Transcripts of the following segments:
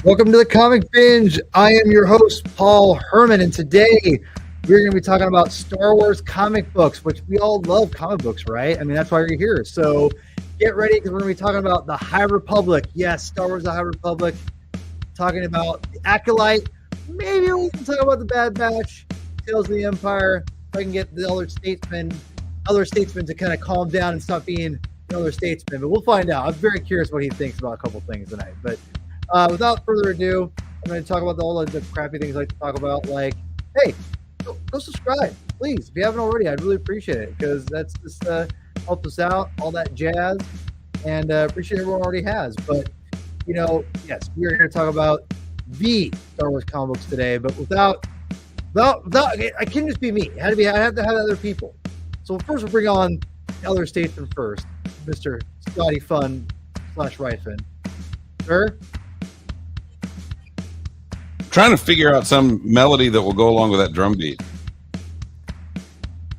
Welcome to the Comic Binge. I am your host, Paul Herman, and today we're going to be talking about Star Wars comic books, which we all love comic books, right? I mean, that's why you're here. So get ready because we're going to be talking about the High Republic. Yes, Star Wars, the High Republic. Talking about the Acolyte. Maybe we can talk about the Bad Batch, Tales of the Empire. If I can get the other statesmen to kind of calm down and stop being the other statesmen. But we'll find out. I'm very curious what he thinks about a couple things tonight. But without further ado, I'm going to talk about all the crappy things I like to talk about. Like, hey, go subscribe, please. If you haven't already, I'd really appreciate it because that's just helps us out, all that jazz, and appreciate everyone already has. But yes, we're here to talk about the Star Wars comic books today. But without, I couldn't just be me. I have to have other people. So first, we'll bring on the other statesman first, Mr. Scotty Fun / Ryfin. Sir. Trying to figure out some melody that will go along with that drum beat.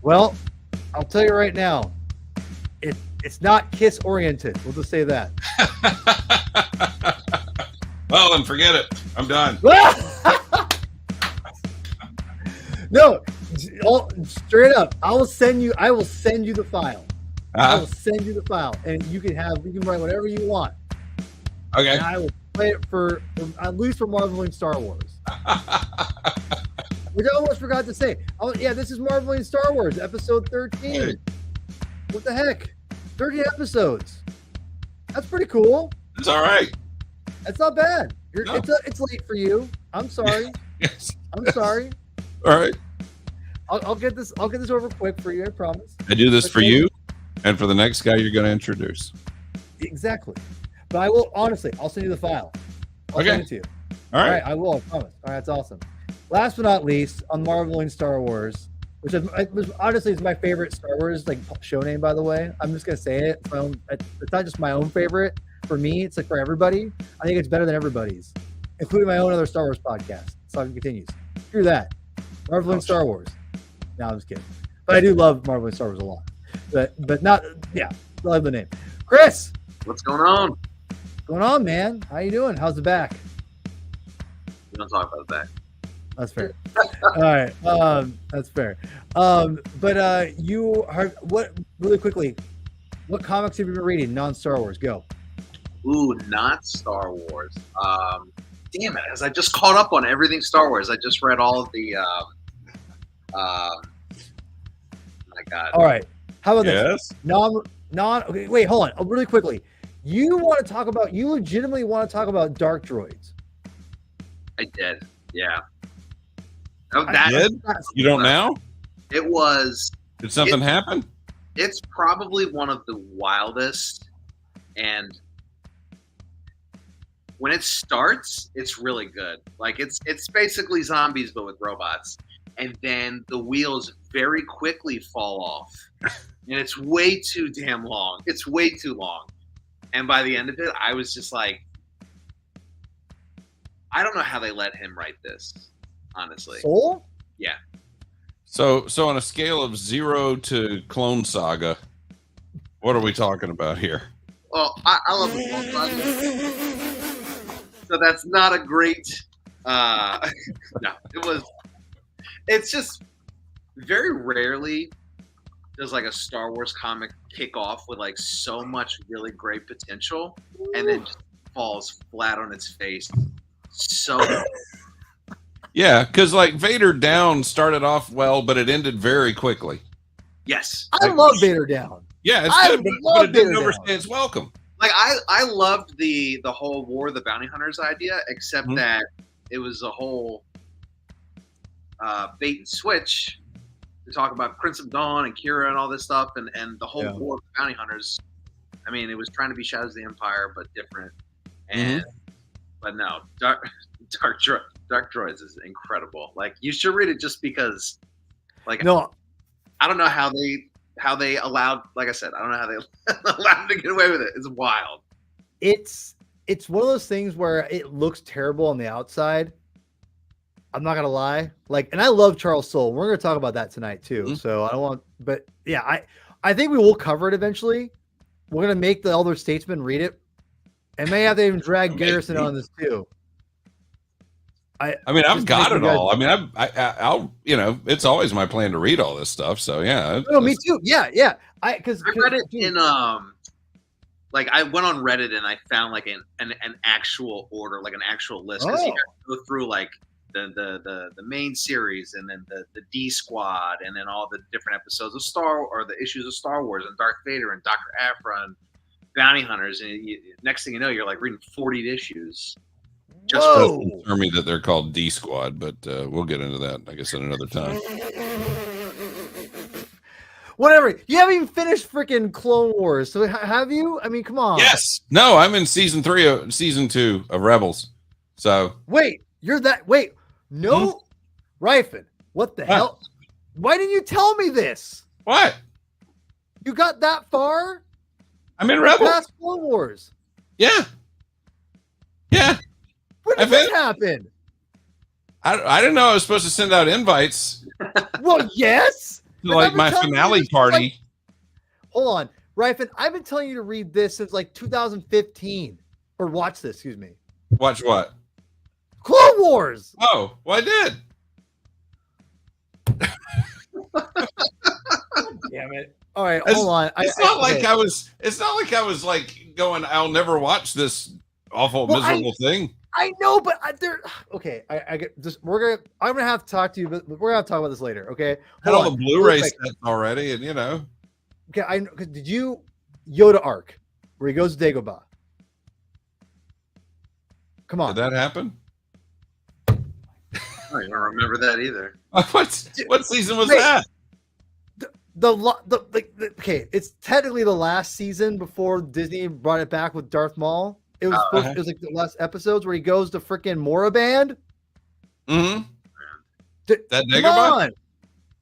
Well, I'll tell you right now, it's not Kiss oriented. We'll just say that. Well, then forget it. I'm done. No, straight up. I will send you the file. I will send you the file, and you can write whatever you want. Okay. And I will play it for at least for Marveling Star Wars. Which I almost forgot to say. Oh, yeah, this is Marveling Star Wars, episode 13. Hey. What the heck? 13 episodes. That's pretty cool. It's all right. That's not bad. It's late for you. I'm sorry. Yes. I'm sorry. All right. I'll get this over quick for you, I promise. I do this for you and for the next guy you're going to introduce. Exactly. But I will, honestly, I'll send you the file. I'll send it to you. All right. I will, I promise. All right, that's awesome. Last but not least, on Marveling Star Wars, which honestly is my favorite Star Wars show name, by the way. I'm just going to say it. It's not just my own favorite. For me, it's like for everybody. I think it's better than everybody's, including my own other Star Wars podcast. So it continues. Screw that. Marveling Star Wars. No, I'm just kidding. But I do love Marveling Star Wars a lot. But not, yeah, I love the name. Chris! What's going on? What's going on, man? How you doing? How's the back? We don't talk about that. That's fair. All right. That's fair. But you are, really quickly, what comics have you been reading? Non-Star Wars. Go. Ooh, not Star Wars. Damn it. As I just caught up on everything Star Wars. I just read all of the my God. All right. How about this? Okay, wait, hold on. Really quickly. You legitimately want to talk about Dark Droids. I did. Yeah. I did? You don't know? It was. Did something happen? It's probably one of the wildest, and when it starts, it's really good. Like it's basically zombies but with robots, and then the wheels very quickly fall off, and it's way too damn long. It's way too long, and by the end of it, I was just like, I don't know how they let him write this. Honestly. Soul? Yeah. So on a scale of 0 to Clone Saga, what are we talking about here? Well, I love the Clone Saga. So that's not a great no, it's just very rarely does a Star Wars comic kick off with so much really great potential and then just falls flat on its face. So yeah, because Vader Down started off well, but it ended very quickly. Yes. I love Vader Down. Yeah, it's good, but it didn't overstay its welcome. I loved the whole War of the Bounty Hunters idea, except that it was a whole bait and switch to talk about Crimson Dawn and Kira and all this stuff, and the whole War of the Bounty Hunters. I mean, it was trying to be Shadows of the Empire, but different. And but no, Dark Droids is incredible. You should read it just because. No, I don't know how they allowed. Like I said, I don't know how they allowed him to get away with it. It's wild. It's one of those things where it looks terrible on the outside. I'm not gonna lie. And I love Charles Soule. We're gonna talk about that tonight too. So I don't want, but yeah, I think we will cover it eventually. We're gonna make the Elder Statesman read it, and may have to even drag Garrison on this too. I mean, I've just got make it you guys- all. I mean, I'll, it's always my plan to read all this stuff. So yeah. No, me too. Yeah, yeah. Because I read it in like I went on Reddit and I found like an actual order, like an actual list, because you have to go through like the main series and then the D Squad and then all the different episodes of the issues of Star Wars and Darth Vader and Dr. Aphra and Bounty Hunters, and next thing you know, you're like reading 40 issues. Just concern me that they're called D Squad, but we'll get into that, I guess, at another time. Whatever. You haven't even finished freaking Clone Wars, so have you? I mean, come on. Yes. No, I'm in season 2 of Rebels. So wait, no, Ryfin. What the hell? Why didn't you tell me this? What? You got that far? I'm in Rebels. Past Clone Wars. Yeah. Yeah. When did this happen? I didn't know I was supposed to send out invites. Well, yes. Like my finale party. Hold on, Ryfin. I've been telling you to read this since like 2015, or watch this. Excuse me. Watch what? Clone Wars. Oh, well, I did. Damn it! All right, hold on. It's not like I was like going, I'll never watch this awful, miserable thing. I know, but okay. I get this. I'm gonna have to talk to you, but we're gonna have to talk about this later. Okay. Had all the Blu-ray sets already, and Okay, I know. Did you Yoda arc where he goes to Dagobah? Come on. Did that happen? I don't remember that either. What season was that? Okay, it's technically the last season before Disney brought it back with Darth Maul. It was it was like the last episodes where he goes to freaking Moraband. Mm-hmm. That Dagobah?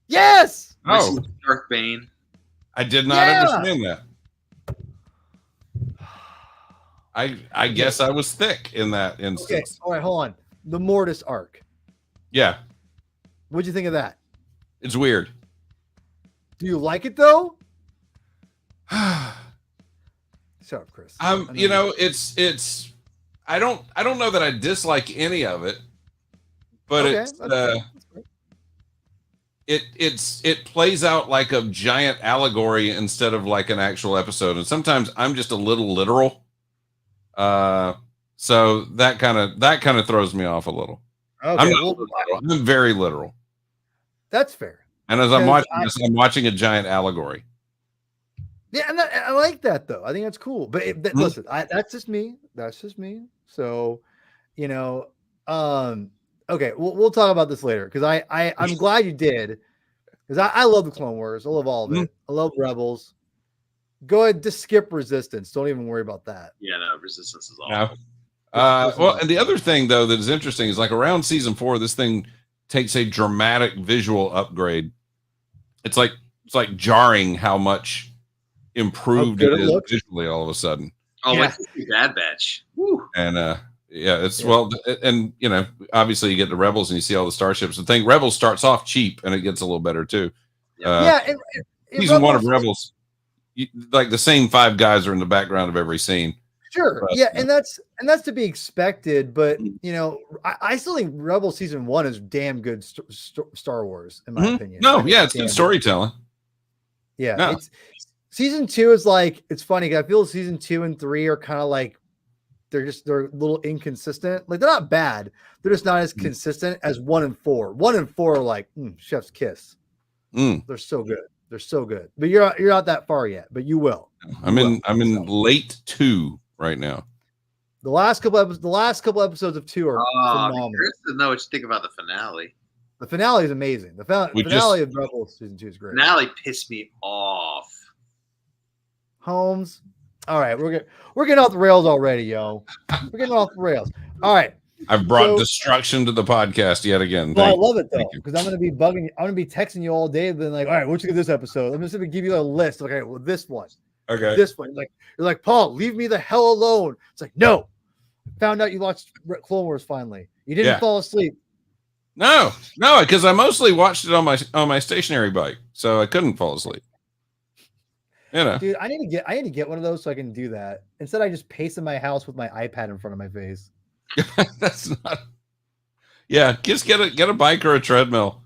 Yes. Oh, Darth Bane. I did not understand that. I guess I was thick in that instance. Okay, all right, hold on. The Mortis arc. Yeah. What'd you think of that? It's weird. Do you like it though? Shut up, Chris. It's I don't know that I dislike any of it, but it plays out like a giant allegory instead of like an actual episode, and sometimes I'm just a little literal. So that kind of throws me off a little. Okay, I'm very literal. That's fair. And as I'm watching this, I'm watching a giant allegory. Yeah, and I like that though. I think that's cool. But listen, that's just me. That's just me. So, okay, we'll talk about this later because I'm glad you did because I love the Clone Wars. I love all of it. I love Rebels. Go ahead, just skip Resistance. Don't even worry about that. Yeah, no, Resistance is awful. Well, and the other thing though that is interesting is like around season 4, this thing takes a dramatic visual upgrade. It's like jarring how much improved it is visually all of a sudden. Oh, yeah. Like Bad Batch. Woo. And well, and obviously you get the Rebels and you see all the starships. The thing, Rebels starts off cheap and it gets a little better too. And season 1 of Rebels, like the same 5 guys are in the background of every scene. Sure. But, yeah, and that's to be expected. But I still think Rebel season 1 is damn good Star Wars in my opinion. No, yeah, it's good storytelling. Yeah, no. Season 2 is like it's funny. I feel season 2 and 3 are kind of like they're a little inconsistent. Like they're not bad. They're just not as consistent as 1 and 4. 1 and 4 are like chef's kiss. They're so good. They're so good. But you're not that far yet. But you will. I'm in late 2 right now. The last couple episodes of 2 are phenomenal. Chris doesn't know what you think about the finale. The finale is amazing. The finale of Rebels season 2 is great. Finale pissed me off. Holmes. All right, we're getting off the rails already, yo. We're getting off the rails. All right. I've brought destruction to the podcast yet again. Well, I love it though, because I'm gonna be bugging. I'm gonna be texting you all day, then like, all right, what you get this episode? I'm just gonna give you a list. Okay, well, this one. Okay. This one. You're like, Paul, leave me the hell alone. It's like, no. Found out you watched Clone Wars finally. You didn't fall asleep. No, because I mostly watched it on my stationary bike, so I couldn't fall asleep. Dude, I need to get one of those so I can do that. Instead, I just pace in my house with my iPad in front of my face. That's not. Yeah, just get a bike or a treadmill.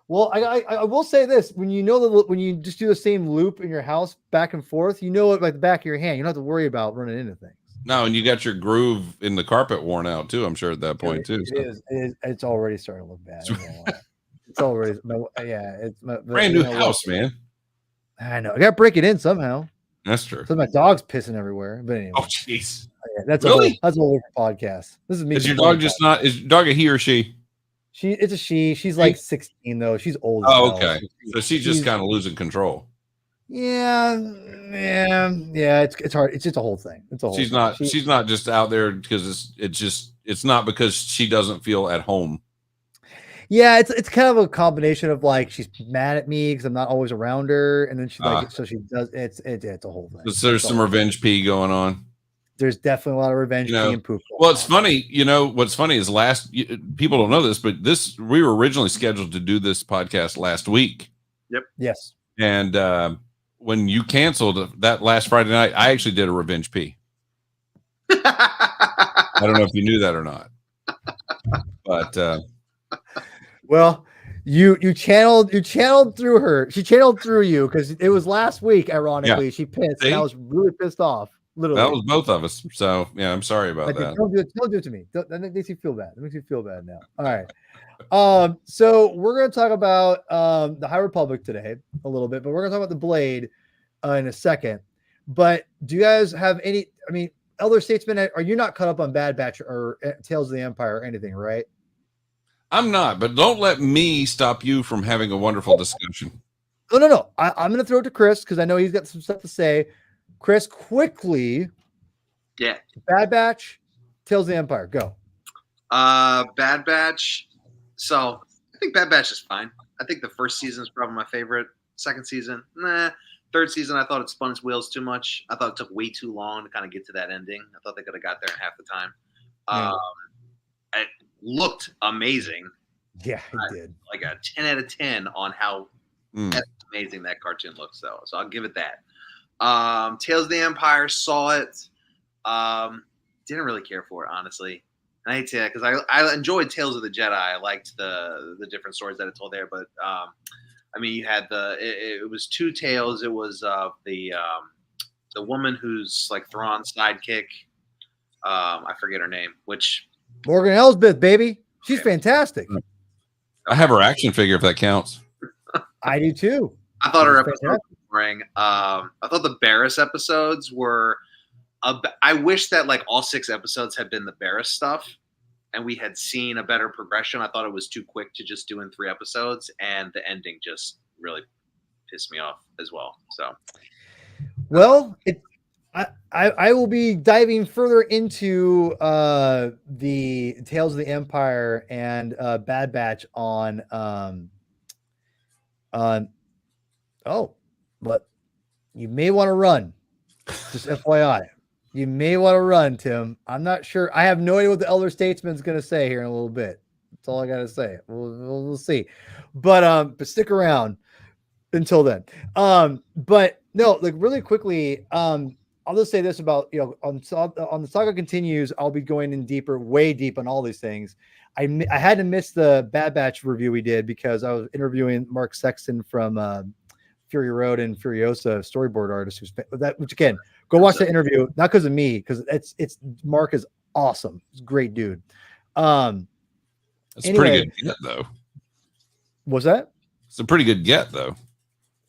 Well, I will say this: when you just do the same loop in your house back and forth, you know it like the back of your hand. You don't have to worry about running into things. No, and you got your groove in the carpet worn out too. I'm sure at that point too. It's already starting to look bad. It's already it's Brand new house, man. I know. I got to break it in somehow. That's true. So my dog's pissing everywhere. But anyway. Oh, jeez. That's really? That's a whole podcast. This is me. Is your dog just not? Is your dog a he or she? It's a she. She's like 16 though. She's old. Oh, okay. So she's just kind of losing control. Yeah. It's hard. It's just a whole thing. It's a whole. She's thing. she's not just out there because it's not because she doesn't feel at home. Yeah, it's kind of a combination of like she's mad at me because I'm not always around her, and then she's like, so she does. It's a whole thing. There's some revenge pee going on. There's definitely a lot of revenge pee and poop. Well, it's funny. What's funny is people don't know this, but we were originally scheduled to do this podcast last week. Yep. Yes. And when you canceled that last Friday night, I actually did a revenge pee. I don't know if you knew that or not, but. Well, you channeled through her. She channeled through you because it was last week. Ironically, she pissed. And I was really pissed off. Literally, that was both of us. So yeah, I'm sorry about that. Don't do it to me. That makes you feel bad. That makes you feel bad now. All right. So we're gonna talk about the High Republic today a little bit, but we're gonna talk about the Blade in a second. But do you guys have any? I mean, Elder Statesman, are you not caught up on Bad Batch or Tales of the Empire or anything, right? I'm not, but don't let me stop you from having a wonderful discussion. No. I'm going to throw it to Chris because I know he's got some stuff to say. Chris, quickly. Yeah. Bad Batch, Tales of the Empire, go. Bad Batch. So I think Bad Batch is fine. I think the first season is probably my favorite. Second season, nah. Third season, I thought it spun its wheels too much. I thought it took way too long to kind of get to that ending. I thought they could have got there in half the time. It looked amazing. Yeah, it did. Like a 10 out of 10 on how amazing that cartoon looks, though. So I'll give it that. Tales of the Empire, saw it. Didn't really care for it, honestly. And I hate to say that because I enjoyed Tales of the Jedi. I liked the different stories that it told there. But, I mean, you had it was two tales. It was the woman who's like Thrawn's sidekick. I forget her name, which... Morgan Elsbeth, baby. She's fantastic. I have her action figure if that counts. I do too. I thought her episode was boring. I thought the Barriss episodes were. I wish that like all 6 episodes had been the Barriss stuff, and we had seen a better progression. I thought it was too quick to just do in 3 episodes, and the ending just really pissed me off as well. So, well, I will be diving further into the Tales of the Empire and Bad Batch on but you may want to run. Just FYI. You may want to run, Tim. I'm not sure. I have no idea what the Elder Statesman's going to say here in a little bit. That's all I got to say. We'll see. But stick around until then. But no, like really quickly, I'll just say this about, on the Saga Continues, I'll be going in way deep on all these things. I had to miss the Bad Batch review we did because I was interviewing Mark Sexton from Fury Road and Furiosa, storyboard artist, which again, go watch that interview, not because of me, because it's Mark is awesome. He's a great dude. It's a pretty good get, though. What's that? It's a pretty good get, though.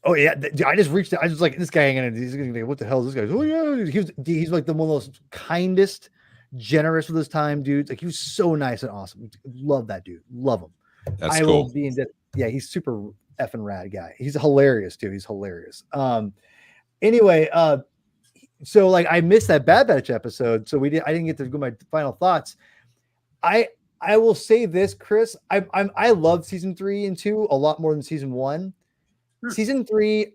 Oh yeah, I just reached out. I was like, this guy ain't he's gonna be, what the hell is this guy? Oh yeah, he's like one of those kindest, generous with his time dudes. Like he was so nice and awesome. Love that dude. Love him. That's cool. Yeah, he's super effing rad guy. He's hilarious too. He's hilarious. Anyway, so like I missed that Bad Batch episode, so I didn't get to go my final thoughts. I will say this, Chris. I love season 3 and 2 a lot more than season 1. Season 3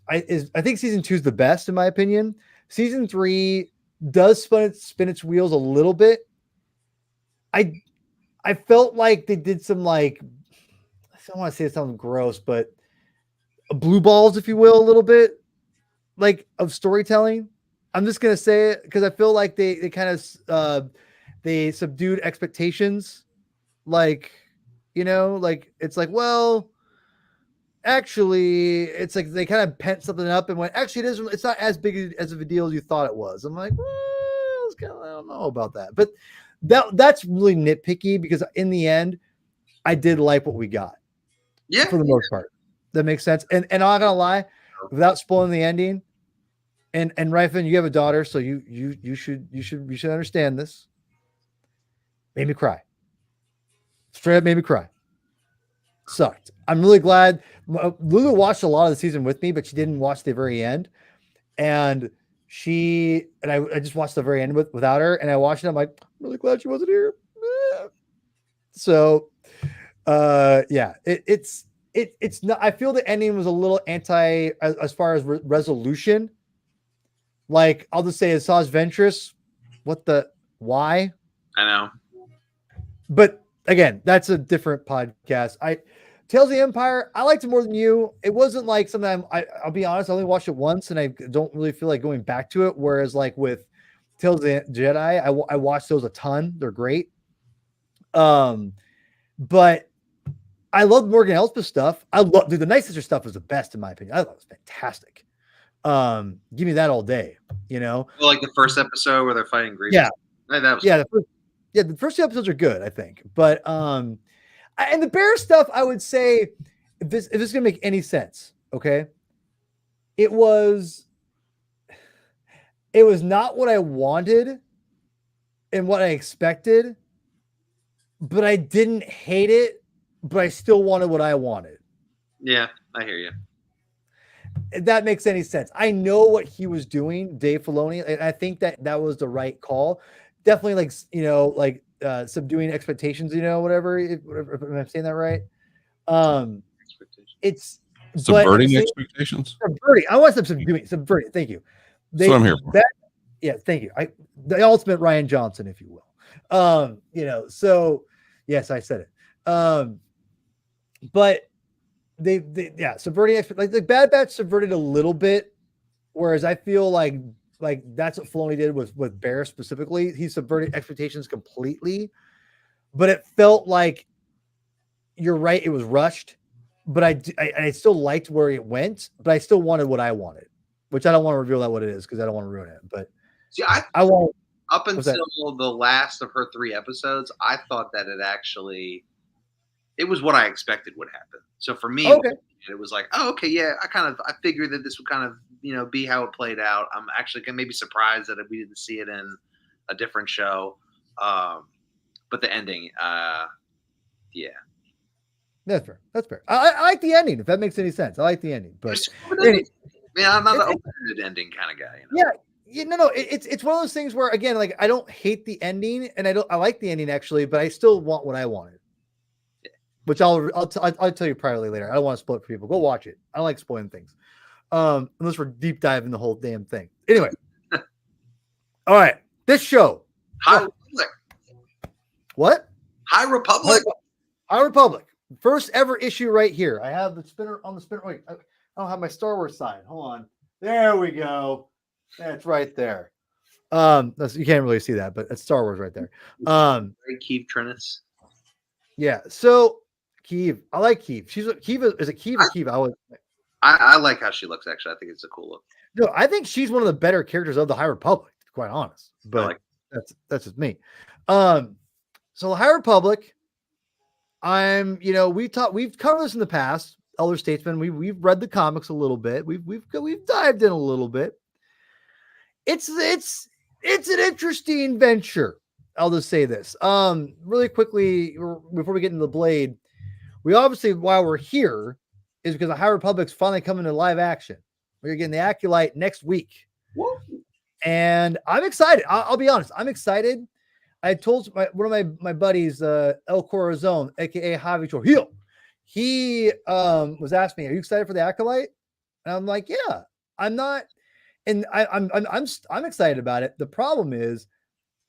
I think season 2 is the best in my opinion. Season 3 does spin its wheels a little bit. I felt like they did some like, I don't want to say it sounds gross, but blue balls, if you will, a little bit like of storytelling. I'm just gonna say it because I feel like they kind of they subdued expectations like, like it's like, well, actually, it's like they kind of pent something up and went, actually, it's not as big as of a deal as you thought it was. I'm like, well, I don't know about that, but that's really nitpicky because in the end, I did like what we got. Yeah, for the most part. That makes sense. And I'm not gonna lie, without spoiling the ending. And Ryfin, you have a daughter, so you should understand this. Made me cry. Straight up made me cry. Sucked. I'm really glad. Lulu watched a lot of the season with me, but she didn't watch the very end. And I just watched the very end without her. And I watched it. I'm like, I'm really glad she wasn't here. So, yeah, it's not. I feel the ending was a little anti as far as resolution. Like, I'll just say, Asajj Ventress, why? I know. But again, that's a different podcast. Tales of the Empire, I liked it more than you. It wasn't like something I'll be honest, I only watched it once and I don't really feel like going back to it. Whereas like with Tales of the Jedi, I watched those a ton. They're great. But I love Morgan Elsbeth stuff. The Night Sister stuff was the best in my opinion. I thought it was fantastic. Give me that all day, Well, like the first episode where they're fighting Grievous. Yeah. That was the first two episodes are good, I think. But and the bear stuff, I would say, if this is gonna make any sense, okay? It was not what I wanted and what I expected, but I didn't hate it, but I still wanted what I wanted. Yeah, I hear you. If that makes any sense. I know what he was doing, Dave Filoni, and I think that was the right call. Definitely, subduing expectations, whatever. Am I saying that right? It's subverting expectations. Subverting. I want some subverting. Thank you. That's what I'm here for. Yeah, thank you. The ultimate Ryan Johnson, if you will. So yes, I said it. But they subverting like the Bad Batch subverted a little bit, whereas I feel like that's what Filoni did with Bear specifically. He subverted expectations completely, but it felt like, you're right, it was rushed, but I still liked where it went, but I still wanted what I wanted, which I don't want to reveal what it is because I don't want to ruin it. But see, I want up until the last of her 3 episodes, I thought that it was what I expected would happen. So for me, it was like, oh, okay, yeah, I figured that this would kind of, be how it played out. I'm actually maybe surprised that we didn't see it in a different show. But the ending, yeah. That's fair. I like the ending, if that makes any sense. I like the ending, but I'm not an open-ended ending kind of guy. Yeah, no. It's one of those things where, again, like, I don't hate the ending, and I like the ending actually, but I still want what I wanted. Which I'll tell you privately later. I don't want to spoil it for people. Go watch it. I don't like spoiling things, unless we're deep diving the whole damn thing. Anyway, all right. This show, High Republic. What? High Republic. High Republic. First ever issue right here. I have the spinner on the spinner. Wait, I don't have my Star Wars sign. Hold on. There we go. That's right there. You can't really see that, but it's Star Wars right there. Keith Trennis. Yeah. So Keeve, I like Keeve. Is it Keeve or Keeve? I like how she looks. Actually, I think it's a cool look. No, I think she's one of the better characters of the High Republic, to be quite honest. But that's just me. So the High Republic. We've covered this in the past. Elder Statesman. We've read the comics a little bit. We've dived in a little bit. It's an interesting venture. I'll just say this. Really quickly before we get into the Blade, we obviously, while we're here, is because the High Republic's finally coming to live action. We're getting the Acolyte next week. Whoa. And I'm excited. I'll be honest. I'm excited. I told one of my buddies, El Corazon, aka Javi Trujillo, he was asking me, "Are you excited for the Acolyte?" And I'm like, "Yeah, I'm not." And I'm excited about it. The problem is,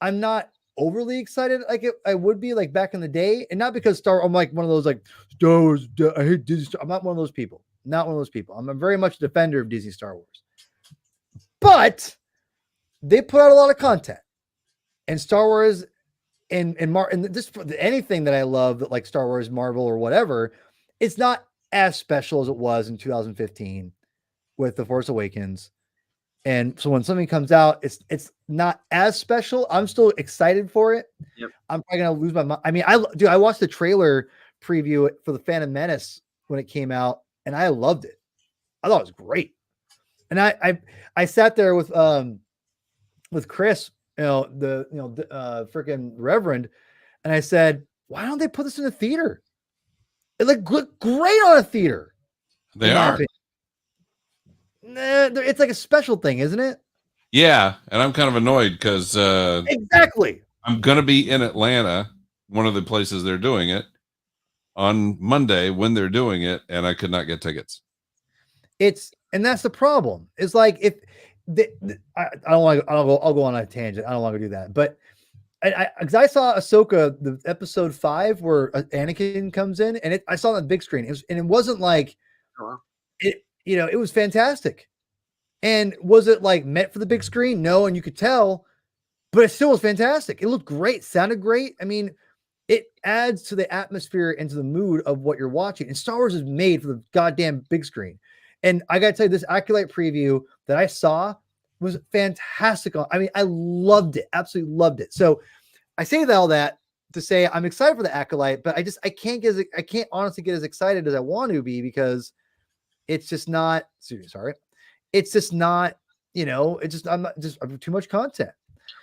I'm not overly excited like I would be like back in the day, and not because I'm like one of those like Star Wars. I hate Disney. I'm not one of those people. Not one of those people. I'm very much a defender of Disney Star Wars, but they put out a lot of content. And Star Wars and just anything that I love that like Star Wars, Marvel, or whatever, it's not as special as it was in 2015 with The Force Awakens. And so when something comes out, it's not as special. I'm still excited for it. Yep. I'm probably gonna lose my mind. I mean, I watched the trailer preview for the Phantom Menace when it came out, and I loved it. I thought it was great. And I sat there with Chris, freaking Reverend, and I said, why don't they put this in a theater? It looked great on a theater. They are. Nah, it's like a special thing, isn't it? Yeah, and I'm kind of annoyed because exactly. I'm gonna be in Atlanta, one of the places they're doing it, on Monday when they're doing it, and I could not get tickets. And that's the problem. It's like if I don't want to. I'll go on a tangent. I don't want to do that, but because I saw Ahsoka, the episode 5 where Anakin comes in, and I saw it on the big screen. It wasn't like it. It was fantastic. And was it like meant for the big screen? No, and you could tell, but it still was fantastic. It looked great, sounded great. I mean, it adds to the atmosphere and to the mood of what you're watching. And Star Wars is made for the goddamn big screen. And I gotta tell you, this Acolyte preview that I saw was fantastic. I mean, I loved it, absolutely loved it. So I say all that to say I'm excited for the Acolyte, but I can't honestly get as excited as I want to be because it's just not sorry. It's just not, I'm too much content.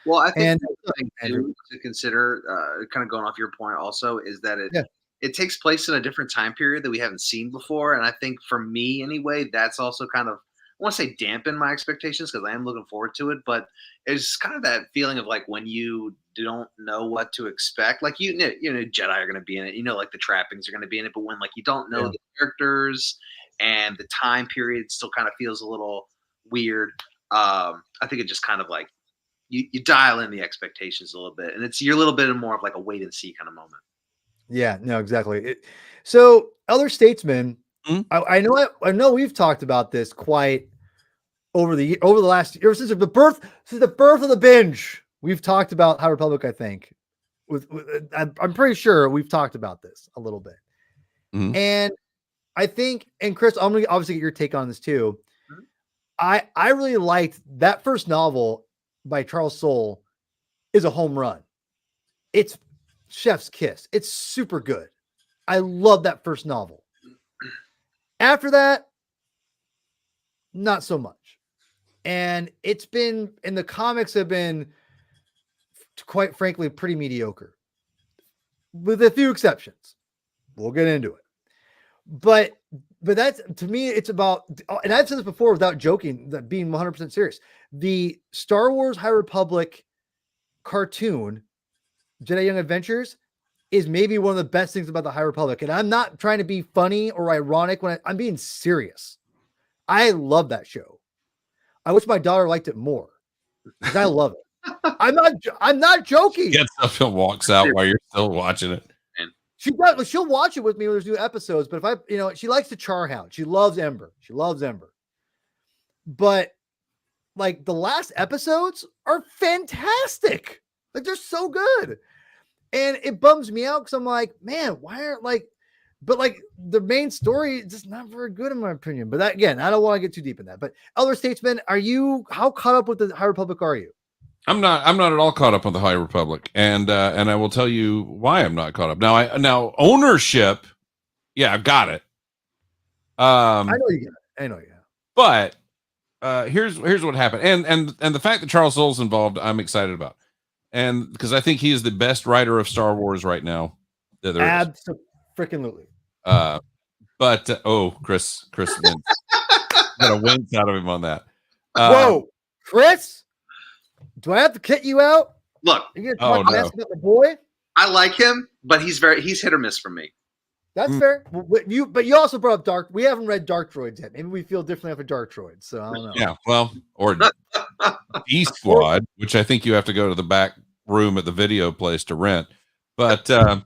Well, I think something to consider, kind of going off your point also, is that it takes place in a different time period that we haven't seen before. And I think for me anyway, that's also kind of, I want to say dampen my expectations because I am looking forward to it, but it's kind of that feeling of like when you don't know what to expect, like, Jedi are going to be in it, like the trappings are going to be in it, but when like you don't know the characters and the time period still kind of feels a little weird. I think it just kind of like you dial in the expectations a little bit, and you're a little bit more of like a wait and see kind of moment. Yeah, no, exactly. So Elder Statesman, I know we've talked about this quite over the last year, since the birth of the binge. We've talked about High Republic, I think. I'm pretty sure we've talked about this a little bit. Mm-hmm. And I think, and Chris, I'm going to obviously get your take on this too. Mm-hmm. I really liked that first novel by Charles Soule is a home run. It's chef's kiss. It's super good. I love that first novel. After that, not so much. And it's been, and the comics have been, quite frankly, pretty mediocre with a few exceptions. We'll get into it. But that's, to me, it's about, and I've said this before without joking, that being 100% serious. The Star Wars High Republic cartoon, Jedi Young Adventures, is maybe one of the best things about the High Republic. And I'm not trying to be funny or ironic when I'm being serious. I love that show. I wish my daughter liked it more because I love it. I'm not joking. She gets up and walks out while you're still watching it. She'll watch it with me when there's new episodes, but if she likes the Charhound. She loves Ember. But like the last episodes are fantastic. Like they're so good. And it bums me out because I'm like, man, why aren't but the main story is just not very good in my opinion. But that, again, I don't want to get too deep in that. But Elder Statesman, how caught up with the High Republic are you? I'm not at all caught up on the High Republic, and I will tell you why I'm not caught up. Now ownership, yeah, I've got it. I know you get it. But here's what happened, and the fact that Charles Soule's involved, I'm excited about, and because I think he is the best writer of Star Wars right now that there is. Absolutely. But Chris wins. Got a wince out of him on that. Whoa, Chris. Do I have to kick you out? Look, you gonna talk about the boy? I like him, but he's hit or miss for me. That's fair. But you also brought up we haven't read Dark Droids yet. Maybe we feel differently after Dark Droids. So I don't know. Yeah, well, or D Squad, which I think you have to go to the back room at the video place to rent. But now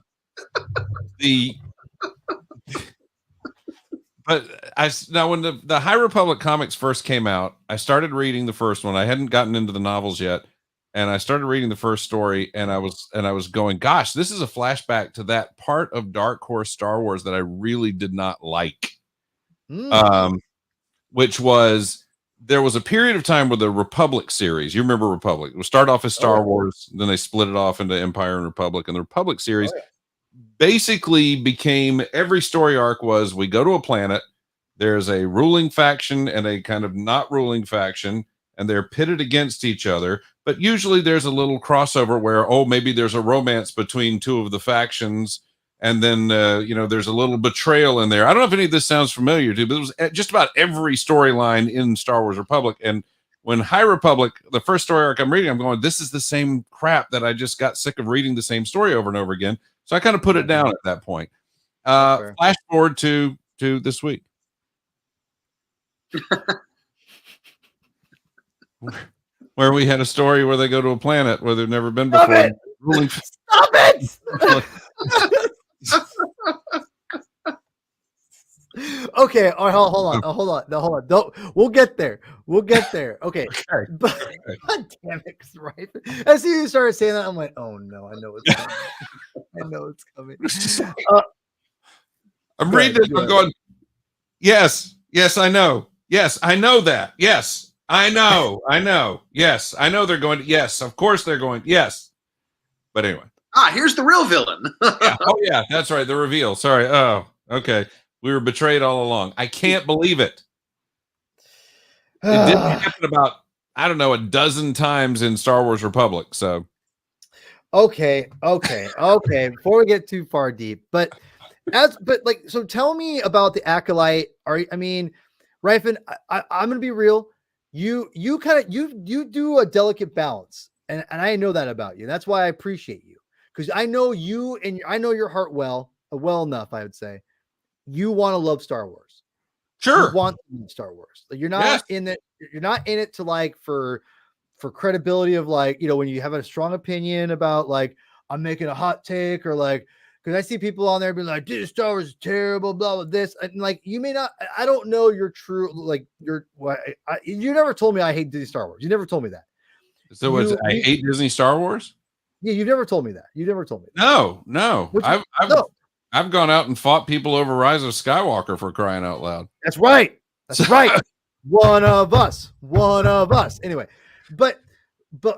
when the High Republic comics first came out, I started reading the first one. I hadn't gotten into the novels yet, and I started reading the first story, and I was going, gosh, this is a flashback to that part of Dark Horse Star Wars that I really did not like. Which was, there was a period of time with the Republic series. You remember Republic? It would start off as Star Wars, then they split it off into Empire and Republic. And the Republic series basically became, every story arc was, we go to a planet, there's a ruling faction and a kind of not ruling faction, and they're pitted against each other. But usually there's a little crossover where, oh, maybe there's a romance between two of the factions. And then, there's a little betrayal in there. I don't know if any of this sounds familiar to you, but it was just about every storyline in Star Wars Republic. And when High Republic, the first story arc I'm reading, I'm going, this is the same crap that I just got sick of reading the same story over and over again. So I kind of put it down at that point. Flash forward to this week. Where we had a story where they go to a planet where they've never been before. Stop it! Okay, all right, hold on. We'll get there. Okay. But God damn it, right? As soon as you started saying that, I'm like, oh no, I know it's coming. I'm reading it. I'm going, yes, I know. Yes, I know that. Yes, I know. Yes, I know they're going. Yes, of course they're going. Yes. But anyway. Here's the real villain. Yeah. Oh, yeah, that's right. The reveal. Sorry. Oh, okay. We were betrayed all along. I can't believe it. It didn't happen about, I don't know, a dozen times in Star Wars Republic. So. Okay. Before we get too far deep, so tell me about the Acolyte. Ryfin, I'm gonna be real. You do a delicate balance, and I know that about you. That's why I appreciate you, because I know you and I know your heart well enough. I would say you want to love Star Wars. Sure, you want to love Star Wars. Like, you're not in it. You're not in it to like for credibility of like, when you have a strong opinion about like, I'm making a hot take, or like, because I see people on there being like, dude, Star Wars is terrible, blah, blah, this. And like, you may not, I don't know your true, like, you never told me I hate Disney Star Wars. You never told me that. So I hate Disney Star Wars? Yeah, you never told me that. No. I've gone out and fought people over Rise of Skywalker, for crying out loud. That's right. One of us. Anyway, but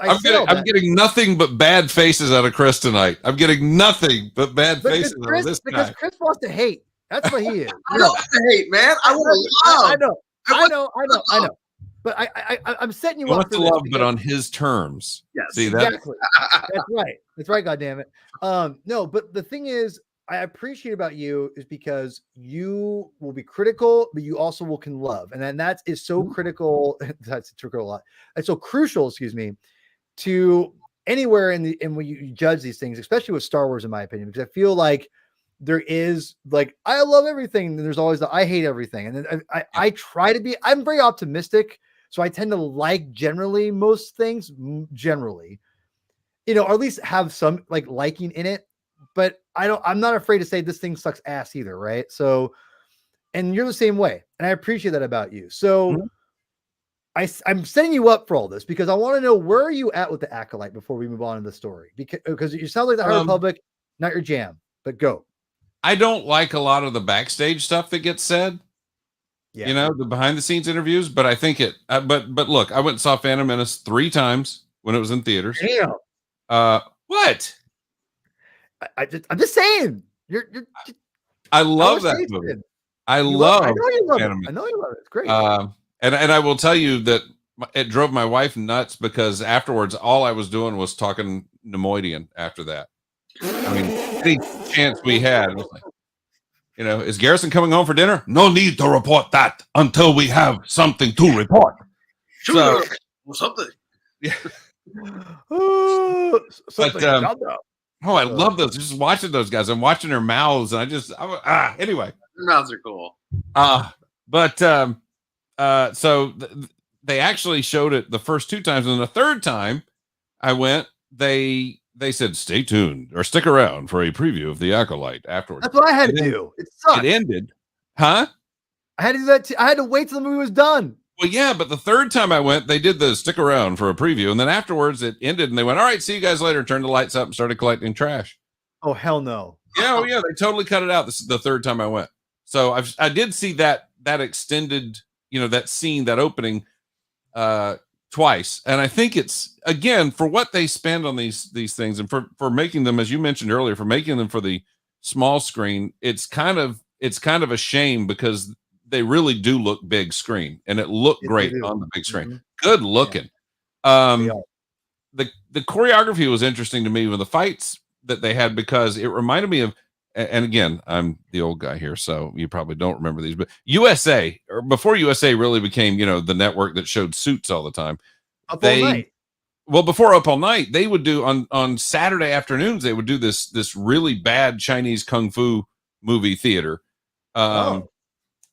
I'm getting nothing but bad faces out of Chris tonight. I'm getting nothing but bad faces out of this guy. Because Chris wants to hate. That's what he is. I don't want to hate, man. I want to love. I know. But I'm setting you up for love, but on his terms. Yes, see that? Exactly. That's right. God damn it. No, but the thing is, I appreciate about you is because you will be critical, but you also can love, and then that is so critical. That's critical a lot. It's so crucial, to anywhere in when you judge these things, especially with Star Wars, in my opinion, because I feel like there is like, I love everything, and there's always I hate everything, and then I try to be. I'm very optimistic, so I tend to like generally most things, or at least have some like liking in it. But I'm not afraid to say this thing sucks ass either, right? So, and you're the same way, and I appreciate that about you. So, I'm setting you up for all this because I want to know, where are you at with the Acolyte before we move on in the story? Because you sound like the High Republic, not your jam. But go. I don't like a lot of the backstage stuff that gets said. Yeah, the behind the scenes interviews. But I think it. But look, I went and saw Phantom Menace 3 times when it was in theaters. Damn. What? I'm just saying. I love that movie. I know you love it. It's great. And I will tell you that it drove my wife nuts, because afterwards, all I was doing was talking Nemoidian after that. I mean, any chance we had, was like, is Garrison coming home for dinner? No need to report that until we have something to report. Sure. Something. Yeah. I love those. Just watching those guys. I'm watching their mouths, and anyway. Their mouths are cool. So they actually showed it the first 2 times, and the third time I went, they said, stay tuned or stick around for a preview of the Acolyte afterwards. That's what I had to do. It sucked. It ended. Huh? I had to do that. I had to wait till the movie was done. Well, yeah, but the third time I went, they did the stick around for a preview, and then afterwards it ended, and they went, "All right, see you guys later." Turned the lights up and started collecting trash. Oh hell no! Yeah, oh yeah, they totally cut it out. This is the third time I went, so I did see that extended, that scene, that opening, twice, and I think it's, again, for what they spend on these things, and for making them, as you mentioned earlier, for making them for the small screen. It's kind of a shame because they really do look big screen, and it looked Yes, they great do. on the big screen. Mhm. Good Yeah, looking. they Um, are. the choreography was interesting to me with the fights that they had, because it reminded me of, and again, I'm the old guy here, so you probably don't remember these, but USA, or before USA really became, the network that showed Suits all the time. Up all They night. Well, before Up All Night, they would do on Saturday afternoons, they would do this really bad Chinese kung fu movie theater. Um, Oh,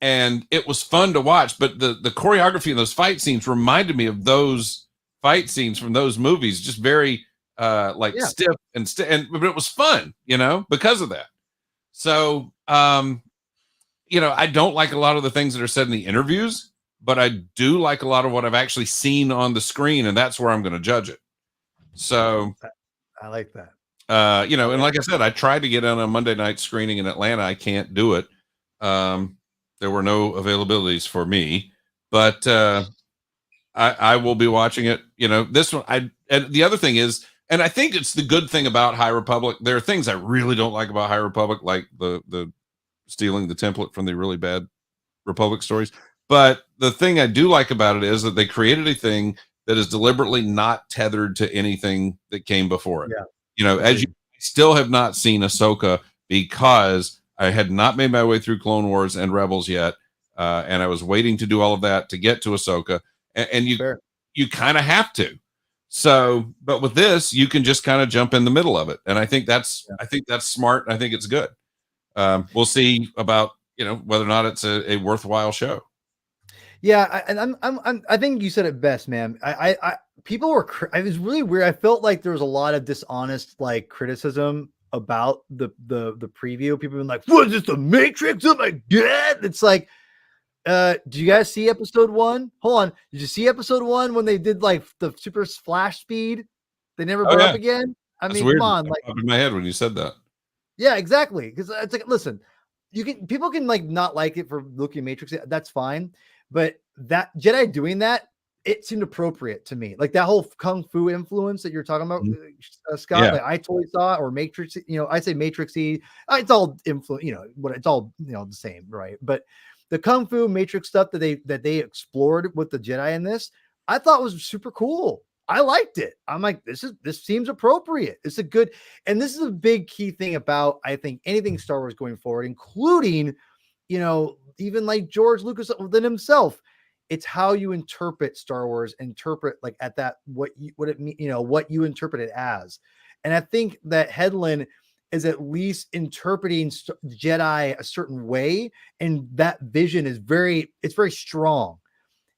and it was fun to watch, but the choreography in those fight scenes reminded me of those fight scenes from those movies, just very like yeah. stiff and but it was fun, because of that. So I don't like a lot of the things that are said in the interviews, but I do like a lot of what I've actually seen on the screen, and that's where I'm going to judge it. So, I like that. and like I said, I tried to get on a Monday night screening in Atlanta. I can't do it. There were no availabilities for me, but I will be watching it. This one, and the other thing is, and I think it's the good thing about High Republic. There are things I really don't like about High Republic, like the stealing the template from the really bad Republic stories. But the thing I do like about it is that they created a thing that is deliberately not tethered to anything that came before it. Yeah, As you agreed. still have not seen Ahsoka, because I had not made my way through Clone Wars and Rebels yet, and I was waiting to do all of that to get to Ahsoka, and Fair. you kind of have to. So, but with this, you can just kind of jump in the middle of it, and Yeah. I think that's smart. I think it's good. We'll see about whether or not it's a worthwhile show. Yeah, and I think you said it best, man. People were. It was really weird. I felt like there was a lot of dishonest like criticism about the preview. People been like, "What is this? The Matrix? Oh my god!" It's like, do you guys see episode 1? Hold on. Did you see episode 1 when they did like the super flash speed? They never Oh brought yeah, up again. I that's mean, come weird. on, That like, popped in my head when you said that. yeah, exactly. Because it's like, listen, people can like not like it for looking at Matrix. That's fine, but that Jedi doing that, it seemed appropriate to me. Like that whole kung fu influence that you're talking about, Mhm. Scott. Yeah, Like I totally saw it, or Matrix. I say Matrixy. It's all influence. What it's all the same, right? But the kung fu Matrix stuff that they explored with the Jedi in this, I thought was super cool. I liked it. I'm like, this seems appropriate. It's a good, and this is a big key thing about, I think, anything Star Wars going forward, including, even like George Lucas within himself. It's how you interpret Star Wars, interpret like at that what it mean, what you interpret it as. And I think that Headland is at least interpreting Jedi a certain way, and that vision is it's very strong.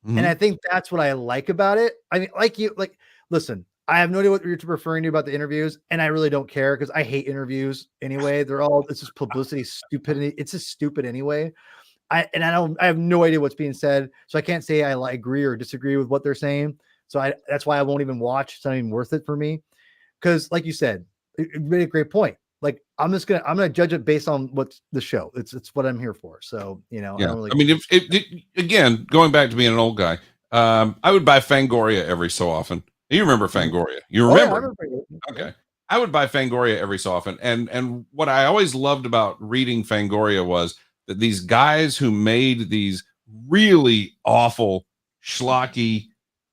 And I hmm think that's what I like about it. I mean, listen, I have no idea what you're referring to about the interviews, and I really don't care because I hate interviews anyway. It's just publicity, stupidity. It's just stupid anyway. I have no idea what's being said, so I can't say I agree or disagree with what they're saying. So that's why I won't even watch. It's not even worth it for me. Because, like you said, it made a great point. Like I'm gonna judge it based on what's the show. It's what I'm here for. So I yeah. don't really. I mean, again, going back to being an old guy, I would buy Fangoria every so often. You remember Fangoria? You Oh yeah, I remember? remember. Yeah. Okay. I would buy Fangoria every so often. And what I always loved about reading Fangoria was that these guys who made these really awful, schlocky,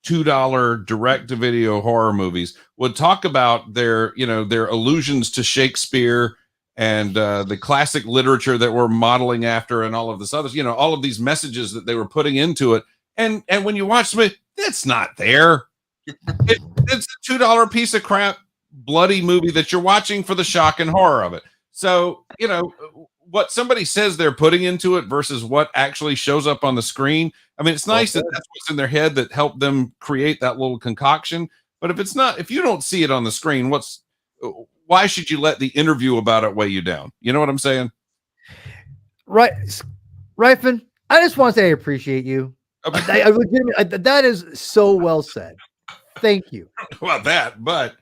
$2 direct to video horror movies would talk about their allusions to Shakespeare and the classic literature that we're modeling after, and all of this others, all of these messages that they were putting into it. And when you watch them, that's not there. It's a $2 piece of crap bloody movie that you're watching for the shock and horror of it. So, what somebody says they're putting into it versus what actually shows up on the screen. I mean, it's Well nice that said. that's what's in their head that helped them create that little concoction. But if you don't see it on the screen, why should you let the interview about it weigh you down? You know what I'm saying? Right, Ryfin, I just want to say I appreciate you. I legitimately, that is so well said. Thank you. About that, but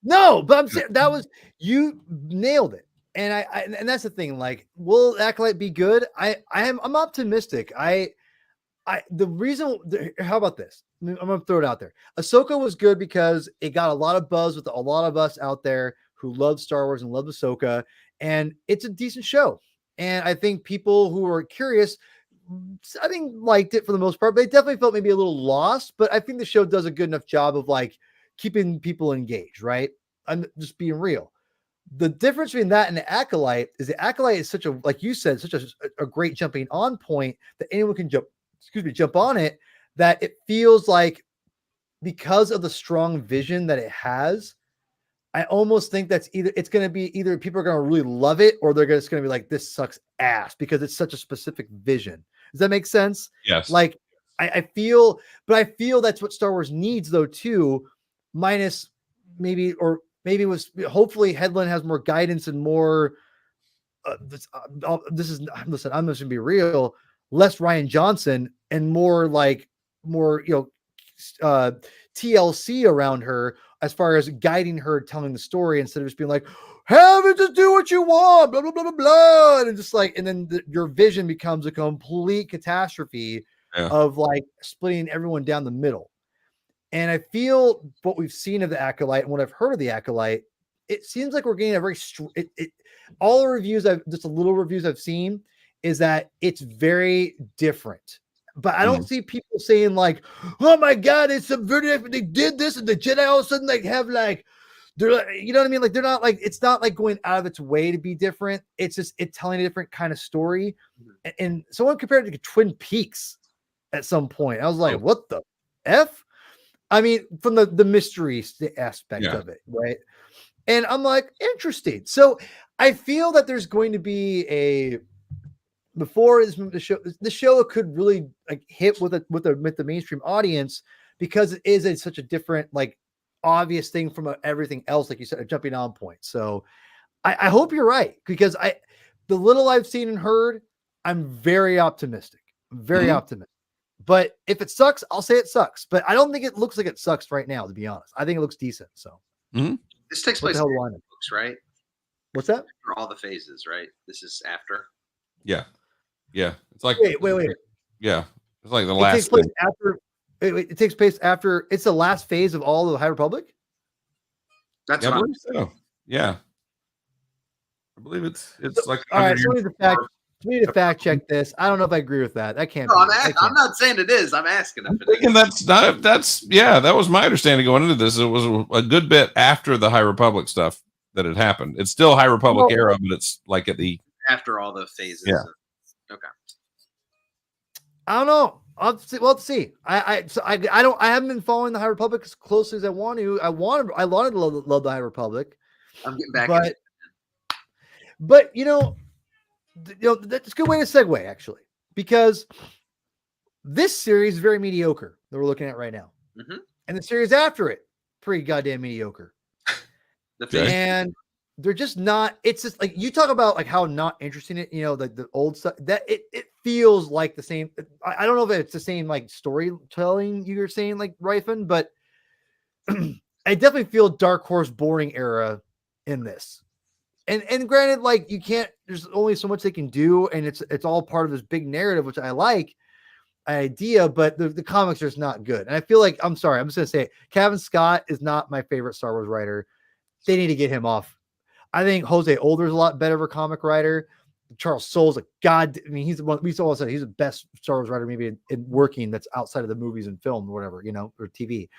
no, but I'm saying that was you nailed it. And and that's the thing. Like, will Acolyte be good? I'm optimistic. The reason. How about this? I'm gonna throw it out there. Ahsoka was good because it got a lot of buzz with a lot of us out there who love Star Wars and love Ahsoka, and it's a decent show. And I think people who are curious, I think liked it for the most part. But they definitely felt maybe a little lost. But I think the show does a good enough job of like keeping people engaged. Right? I'm just being real. The difference between that and the Acolyte is such a, like you said, such a great jumping on point that anyone can jump on it, that it feels like, because of the strong vision that it has, I almost think it's going to be either people are going to really love it or they're just going to be like, this sucks ass, because it's such a specific vision. Does that make sense? yes. Like I feel that's what Star Wars needs though too, minus maybe it was, hopefully Headland has more guidance and more this is, listen, I'm just gonna be real, less Ryan Johnson and more TLC around her as far as guiding her, telling the story, instead of just being like, have it, just do what you want, blah blah blah blah blah, and just like, and then your vision becomes a complete catastrophe of like splitting everyone down the middle. And I feel what we've seen of the Acolyte and what I've heard of the Acolyte, it seems like we're getting a very all the reviews just a little reviews I've seen is that it's very different. But I don't see people saying like, oh my God, it's subverted. They did this and the Jedi all of a sudden like have like, they're like, you know what I mean? Like they're not like, it's not like going out of its way to be different. It's just, it's telling a different kind of story. And someone compared it to Twin Peaks at some point. I was like, what the F? I mean, from the mystery aspect of it, right? And I'm like, interesting. So I feel that there's going to be before the show could really like hit with the mainstream audience, because it is such a different, like, obvious thing from everything else, like you said, a jumping on point. So I hope you're right, because the little I've seen and heard, I'm very optimistic. Very optimistic. But if it sucks, I'll say it sucks. But I don't think it looks like it sucks right now, to be honest. I think it looks decent. So this takes place after the books, right? What's that? For all the phases, right? This is after. Yeah. It's like wait. Yeah, it's like the last. Takes place after. It takes place after. It's the last phase of all of the High Republic. That's I believe so. Yeah, I believe it's like. All right, so we need to fact check this. I don't know if I agree with that. I can't. No, I'm not saying it is. I'm asking if it is. That's not. That was my understanding going into this. It was a good bit after the High Republic stuff that had happened. It's still High Republic era, but it's like at the after all the phases. Yeah. Okay. I don't know. Let's see. I haven't been following the High Republic as closely as I want to. I wanted to love the High Republic. I'm getting back. But that's a good way to segue, actually, because this series is very mediocre that we're looking at right now, and the series after it, pretty goddamn mediocre. And they're just not. It's just like you talk about like how not interesting it, like the old stuff, that it feels like the same. I don't know if it's the same like storytelling you were saying, like Ryfin, but I definitely feel Dark Horse boring era in this. And granted, like there's only so much they can do, and it's all part of this big narrative, which I like idea, but the comics are just not good. And I feel like, I'm sorry, I'm just gonna say it, Kevin Scott is not my favorite Star Wars writer. They need to get him off. I think Jose Older is a lot better of a comic writer. Charles Soule's he's the one we all said he's the best Star Wars writer maybe in working that's outside of the movies and film or whatever, or TV.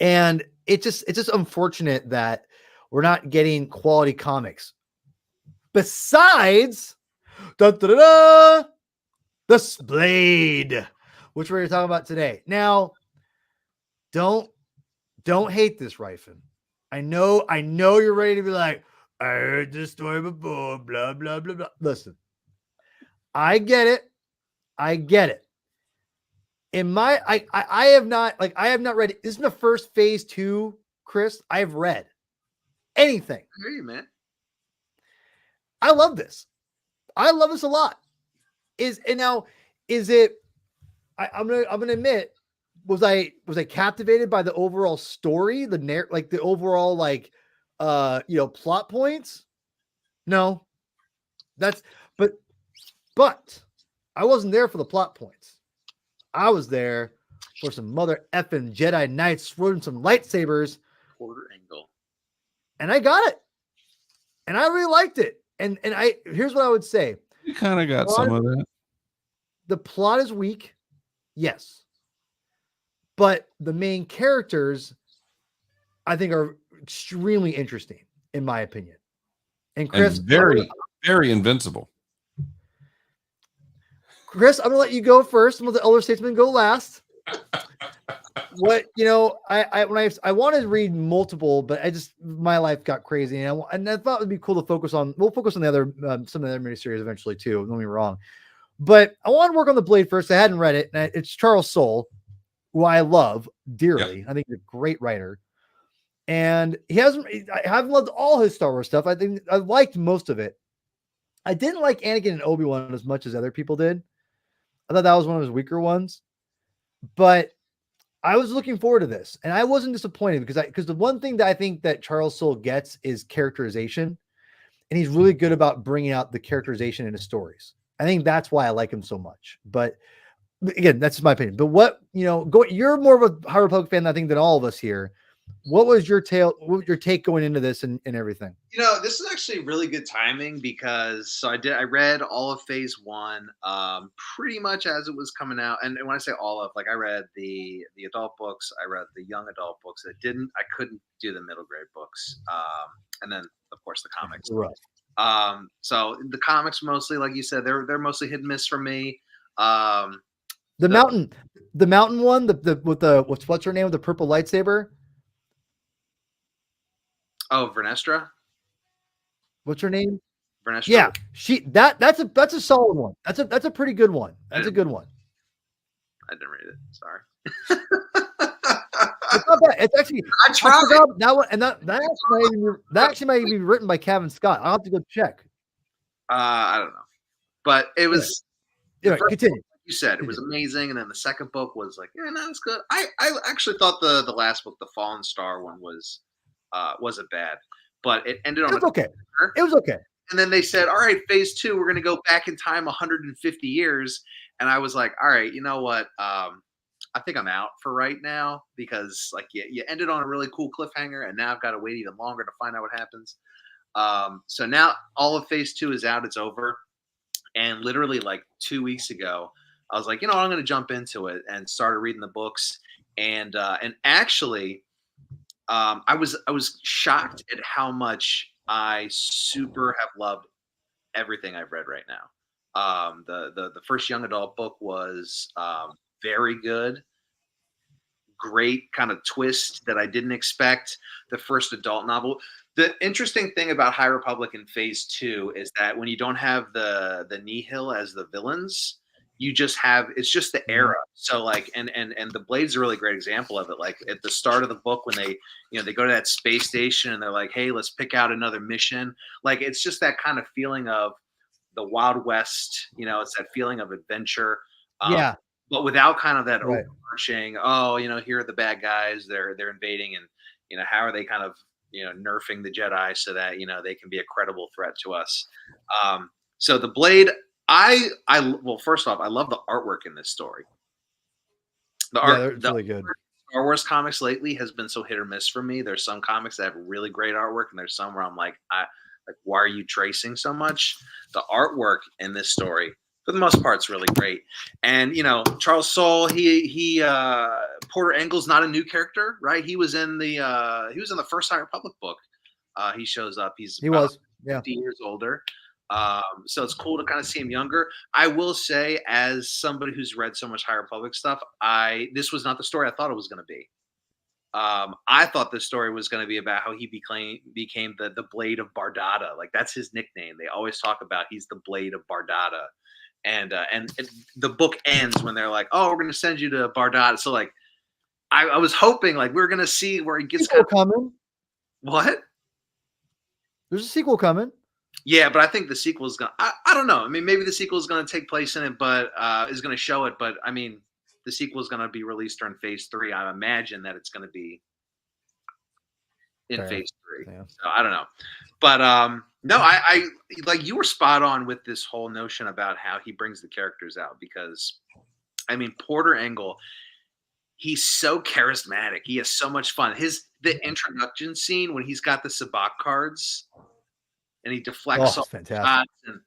And it's just unfortunate that we're not getting quality comics. Besides, the Blade, which we're going to talk about today. Now, don't hate this, Ryfin. I know you're ready to be like, I heard this story before, blah, blah, blah, blah. Listen, I get it. I have not read it. This is the first phase 2, Chris, I've read anything. I hear you, man. I love this. I love this a lot. Is it I'm gonna admit, was I captivated by the overall story, the overall plot points? No, but I wasn't there for the plot points. I was there for some mother effing Jedi Knights swirling some lightsabers. Quarter angle. And I got it. And I really liked it. And here's what I would say. You kind of got some of that. The plot is weak. Yes. But the main characters, I think, are extremely interesting, in my opinion. And Chris, and very, very invincible. Chris, I'm gonna let you go first. I'm gonna let the elder statesman go last. I wanted to read multiple, but my life got crazy, and I thought it'd be cool to focus on. We'll focus on the other some of the other miniseries eventually too. Don't get me wrong, but I want to work on the Blade first. I hadn't read it, and it's Charles Soule, who I love dearly. I think he's a great writer, and I haven't loved all his Star Wars stuff. I think I liked most of it. I didn't like Anakin and Obi-Wan as much as other people did. I thought that was one of his weaker ones, but I was looking forward to this, and I wasn't disappointed because the one thing that I think that Charles Soule gets is characterization, and he's really good about bringing out the characterization in his stories. I think that's why I like him so much. But again, that's just my opinion. But you're more of a High Republic fan, I think, than all of us here. What was your take going into this and everything? This is actually really good timing because I read all of Phase 1 pretty much as it was coming out. And when I say all of, I read the adult books, I read the young adult books. I couldn't do the middle grade books. And then of course the comics. Right. So the comics mostly, like you said, they're mostly hit and miss for me. The mountain one, what's her name with the purple lightsaber? Oh, Vernestra. What's her name? Vernestra. Yeah, that's a solid one. That's a pretty good one. That's a good one. I didn't read it. Sorry. It's not bad. It's actually I tried that one, and that actually might be written by Kevin Scott. I'll have to go check. I don't know, but it was. Continue. You said it was amazing, and then the second book was not as good. I actually thought the last book, the Fallen Star one, wasn't bad, but it ended on. It was okay. It was okay. And then they said, "All right, Phase 2, we're going to go back in time 150 years." And I was like, "All right, you know what? I think I'm out for right now because you ended on a really cool cliffhanger, and now I've got to wait even longer to find out what happens." So now all of Phase 2 is out. It's over, and literally 2 weeks ago, I was like, I'm going to jump into it and started reading the books, and actually. I was shocked at how much I super have loved everything I've read right now. The first young adult book was very good, great kind of twist that I didn't expect. The first adult novel. The interesting thing about High Republic in Phase 2 is that when you don't have the Nihil as the villains, it's just the era. So and the Blade's a really great example of it. At the start of the book when they go to that space station and they're like, hey, let's pick out another mission. It's just that kind of feeling of the Wild West, it's that feeling of adventure. But without kind of that overarching, here are the bad guys, they're invading, and how are they kind of nerfing the Jedi so that they can be a credible threat to us. So the Blade, well, first off, I love the artwork in this story. It's really good. Star Wars comics lately has been so hit or miss for me. There's some comics that have really great artwork, and there's some where I'm like, why are you tracing so much? The artwork in this story, for the most part, is really great. And Charles Soule, he Porter Engle's not a new character, right? He was in the first High Republic book. He shows up. He was 50 years older. So it's cool to kind of see him younger. I will say, as somebody who's read so much High Republic stuff, this was not the story I thought it was going to be. I thought the story was going to be about how he became the Blade of Bardata. That's his nickname. They always talk about he's the Blade of Bardata. And the book ends when they're like, "Oh, we're going to send you to Bardata." So I was hoping we were going to see where he gets coming. What? There's a sequel coming. Yeah, but I think the sequel is going to – I don't know. I mean, maybe the sequel is going to take place in it, but is going to show it. But, I mean, the sequel is going to be released during Phase 3, I imagine that it's going to be in Phase 3. Yeah. So I don't know, but no, I like you were spot on with this whole notion about how he brings the characters out, because I mean Porter Engle, he's so charismatic. He has so much fun. The introduction scene when he's got the sabacc cards and he deflects off fantastic. And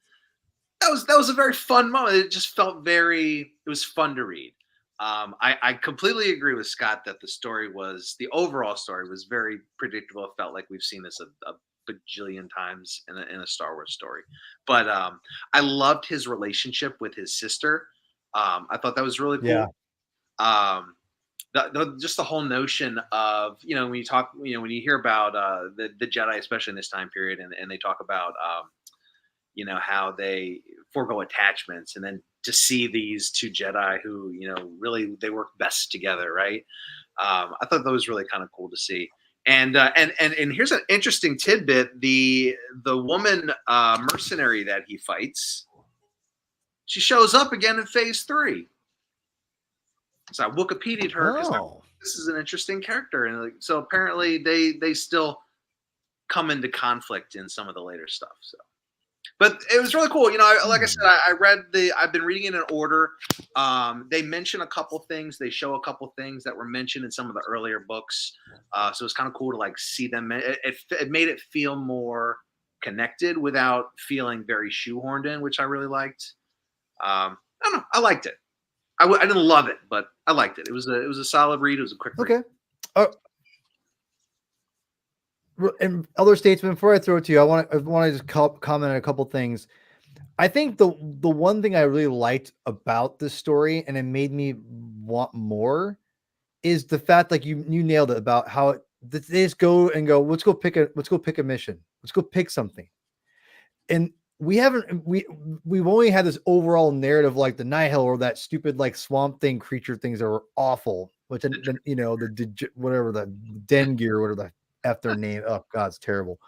that was a very fun moment. It just felt it was fun to read. I completely agree with Scott that the overall story was very predictable. It felt like we've seen this a bajillion times in a Star Wars story. But I loved his relationship with his sister. I thought that was really cool. Yeah. Just the whole notion of, when you talk, when you hear about the Jedi, especially in this time period, and they talk about, how they forego attachments, and then to see these two Jedi who, really they work best together, right? I thought that was really kind of cool to see. And here's an interesting tidbit: the woman mercenary that he fights, she shows up again in Phase 3. So I Wikipedia'd her because this is an interesting character, and so apparently they still come into conflict in some of the later stuff. So, but it was really cool. Like I said, I've been reading it in order. They mention a couple things. They show a couple things that were mentioned in some of the earlier books. So it's kind of cool to like see them. It made it feel more connected without feeling very shoehorned in, which I really liked. I don't know. I liked it. I didn't love it, but I liked it. It was a solid read. It was a quick read. Okay. And Elder Statesman, before I throw it to you, I want to just comment on a couple things. I think the one thing I really liked about this story, and it made me want more, is the fact, like you nailed it, about how they just go, let's go pick a mission. Let's go pick something. And we've only had this overall narrative, like the Nihil or that stupid like swamp thing creature things that were awful, which then whatever the Den Gear or whatever the F their name. Oh God, it's terrible.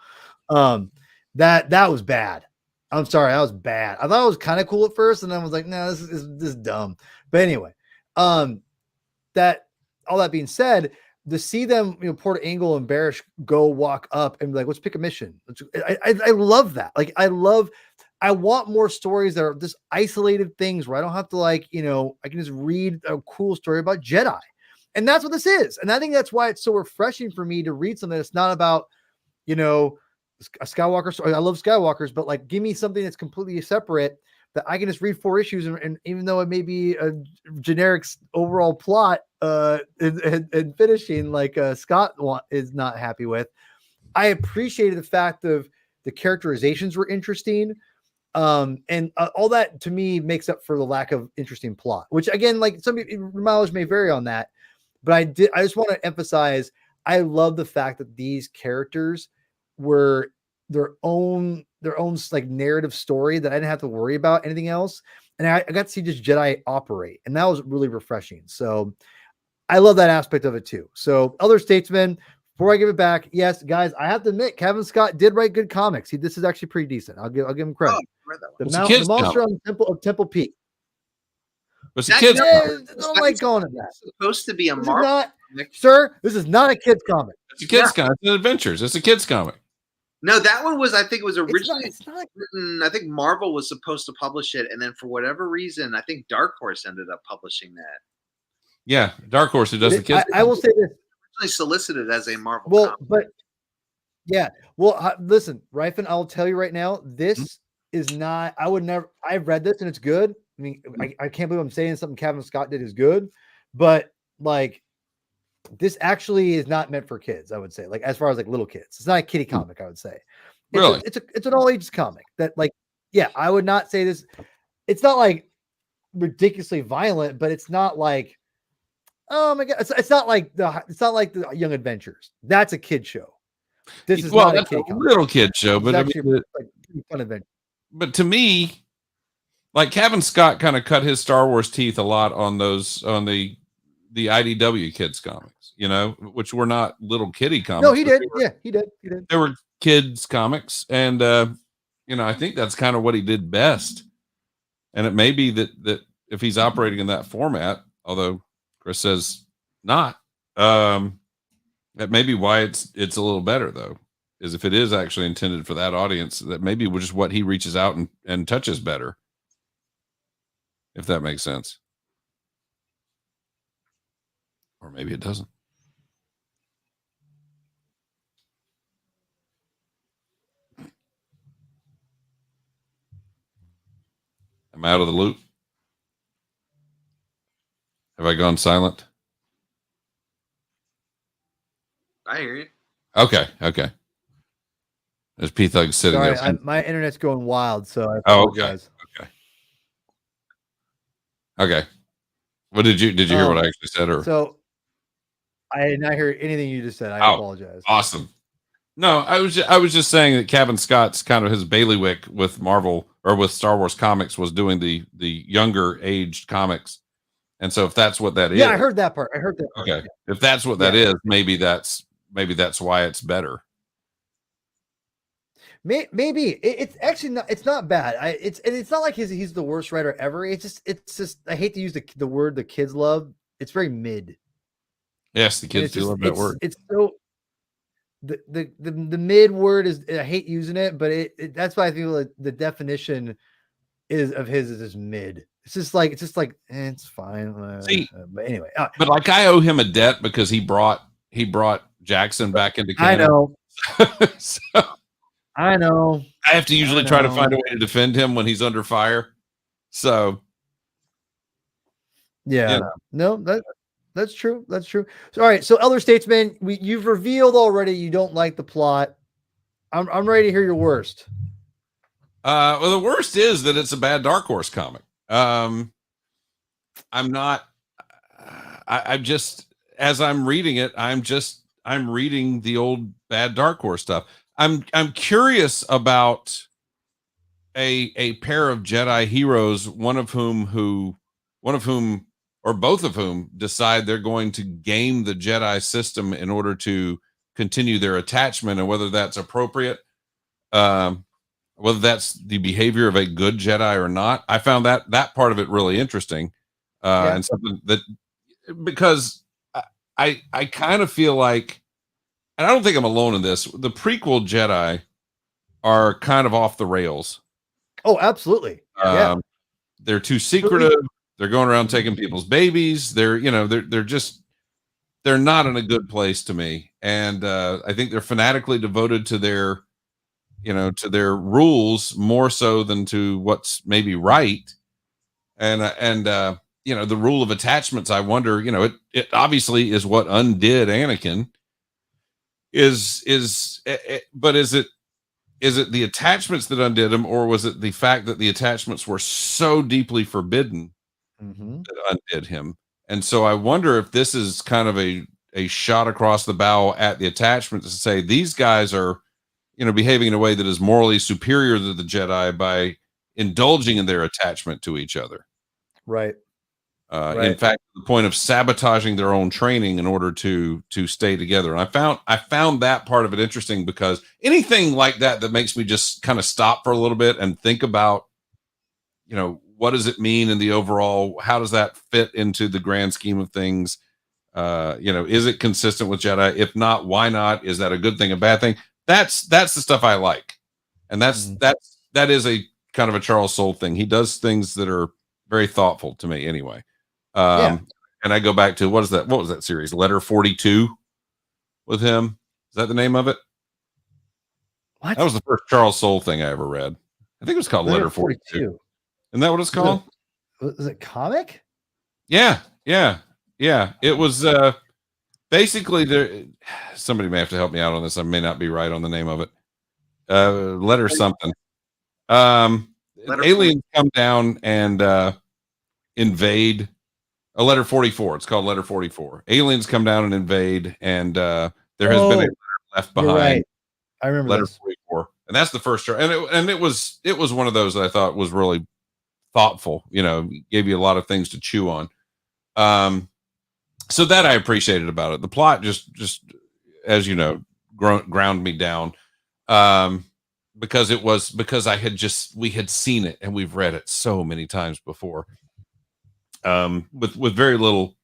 That was bad. I'm sorry, that was bad. I thought it was kind of cool at first, and then I was like, no, this is dumb. But anyway, that all that being said, to see them, Porter Engle and Barish go walk up and be like, let's pick a mission. I love that. Like, I want more stories that are just isolated things where I don't have to I can just read a cool story about Jedi. And that's what this is. And I think that's why it's so refreshing for me to read something that's not about, a Skywalker story. I love Skywalkers, but like, give me something that's completely separate that I can just read 4 issues. And even though it may be a generic overall plot, and finishing like Scott is not happy with, I appreciated the fact of the characterizations were interesting. And all that to me makes up for the lack of interesting plot, which again, like some mileage may vary on that, but I just want to emphasize, I love the fact that these characters were their own like narrative story that I didn't have to worry about anything else. And I got to see just Jedi operate, and that was really refreshing. So I love that aspect of it too. So Elder Statesman, before I give it back, yes, guys, I have to admit, Kevin Scott did write good comics. This is actually pretty decent. I'll give him credit. The Monster on Temple Peak. What's the kids? I don't like calling it that. It's supposed to be a Marvel comic. Sir, this is not a kid's comic. It's a kid's comic. It's an adventures. It's a kid's comic. No, that one was, I think it was originally written, I think Marvel was supposed to publish it, and then for whatever reason, I think Dark Horse ended up publishing that. Yeah, Dark Horse, who does the kids. I will say this. Originally solicited as a Marvel comic. But yeah. Well, listen, Ryfin, I'll tell you right now, this is not, I've read this and it's good. I mean, I can't believe I'm saying something Kevin Scott did is good, but like, this actually is not meant for kids, I would say, like as far as like little kids. It's not a kiddie comic, I would say. Really? It's an all ages comic that, like, yeah, I would not say this. It's not like ridiculously violent, but it's not like, oh my God, it's not like the Young Adventures. That's a kid show. This is not a kid little kid show, but I mean, like fun adventure. But to me, like Kevin Scott kind of cut his Star Wars teeth a lot on the IDW kids comics, which were not little kiddie comics. No, he did. He did. They were kids comics. And, I think that's kind of what he did best. And it may be that if he's operating in that format, although Chris says not. That may be why it's a little better though, is if it is actually intended for that audience, that maybe just what he reaches out and touches better, if that makes sense. Or maybe it doesn't. I'm out of the loop. Have I gone silent? I hear you. Okay. There's P Thug sitting Sorry, there. my internet's going wild, so I Oh, apologize. Okay. What did you hear what I actually said? Or so I did not hear anything you just said. I apologize. Awesome. No, I was just saying that Kevin Scott's kind of his bailiwick with Marvel or with Star Wars comics was doing the younger aged comics. And so if that's what that is. Yeah, I heard that part. Okay. Yeah. If that's what that is, maybe that's why it's better. Maybe it's actually not. It's not bad. It's not like he's the worst writer ever. It's just I hate to use the word the kids love. It's very mid. Yes, the kids do love that word. It's so the mid word is, I hate using it, but that's why I feel like the definition of his is just mid. It's just like it's fine. See, but anyway, but like I owe him a debt because he brought Jackson back into canon. I know. So, I know. I have to usually try to find a way to defend him when he's under fire. So, yeah, no, that's true. That's true. So, all right. So, Elder Statesman, you've revealed already you don't like the plot. I'm ready to hear your worst. Well, the worst is that it's a bad Dark Horse comic. I'm not. I'm just, as I'm reading it, I'm reading the old bad Dark Horse stuff. I'm curious about a pair of Jedi heroes, one of whom or both of whom decide they're going to game the Jedi system in order to continue their attachment, and whether that's appropriate, whether that's the behavior of a good Jedi or not. I found that part of it really interesting, and something that, because I kind of feel like, and I don't think I'm alone in this, the prequel Jedi are kind of off the rails. Oh, absolutely. They're too secretive. They're going around taking people's babies. They're not in a good place to me. And I think they're fanatically devoted to their rules more so than to what's maybe right. And the rule of attachments, I wonder, it obviously is what undid Anakin. But is it the attachments that undid him, or was it the fact that the attachments were so deeply forbidden that undid him? And so I wonder if this is kind of a shot across the bow at the attachments to say these guys are, behaving in a way that is morally superior to the Jedi by indulging in their attachment to each other. Right. In fact, the point of sabotaging their own training in order to stay together. And I found that part of it interesting, because anything like that makes me just kind of stop for a little bit and think about, what does it mean in the overall, how does that fit into the grand scheme of things? Is it consistent with Jedi? If not, why not? Is that a good thing, a bad thing? That's the stuff I like. And that is a kind of a Charles Soule thing. He does things that are very thoughtful to me anyway. And I go back to, what was that series? Letter 42 with him. Is that the name of it? What? That was the first Charles Soule thing I ever read. I think it was called Letter 42. Isn't that what it's called? Was it comic? Yeah. It was basically somebody may have to help me out on this. I may not be right on the name of it. Letter something. Aliens come down and invade. A Letter 44. It's called Letter 44. Aliens come down and invade, and there has been a letter left behind. Right. I remember Letter 44, and that's the first. And it was one of those that I thought was really thoughtful. Gave you a lot of things to chew on. So that I appreciated about it. The plot just as you know, ground me down. Because we had seen it and we've read it so many times before. with very little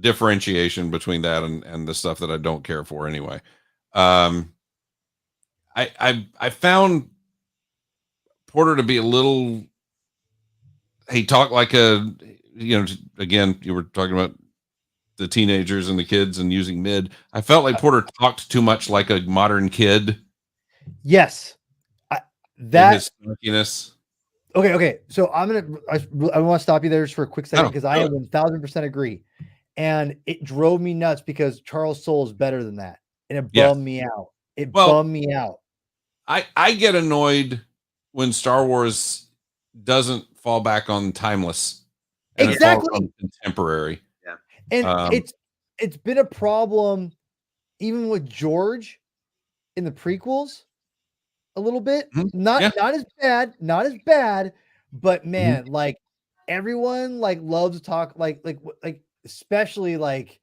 differentiation between that and the stuff that I don't care for anyway. I found Porter to be a little. He talked like again, you were talking about the teenagers and the kids and using mid. I felt like Porter talked too much like a modern kid. Yes, his snarkiness. Okay. So I want to stop you there just for a quick second because I 1000% agree, and it drove me nuts because Charles Soule is better than that, and it bummed me out. Bummed me out. I get annoyed when Star Wars doesn't fall back on timeless. And exactly. On contemporary. Yeah. And it's been a problem even with George in the prequels a little bit. Not as bad, but man, like everyone like loves to talk like especially like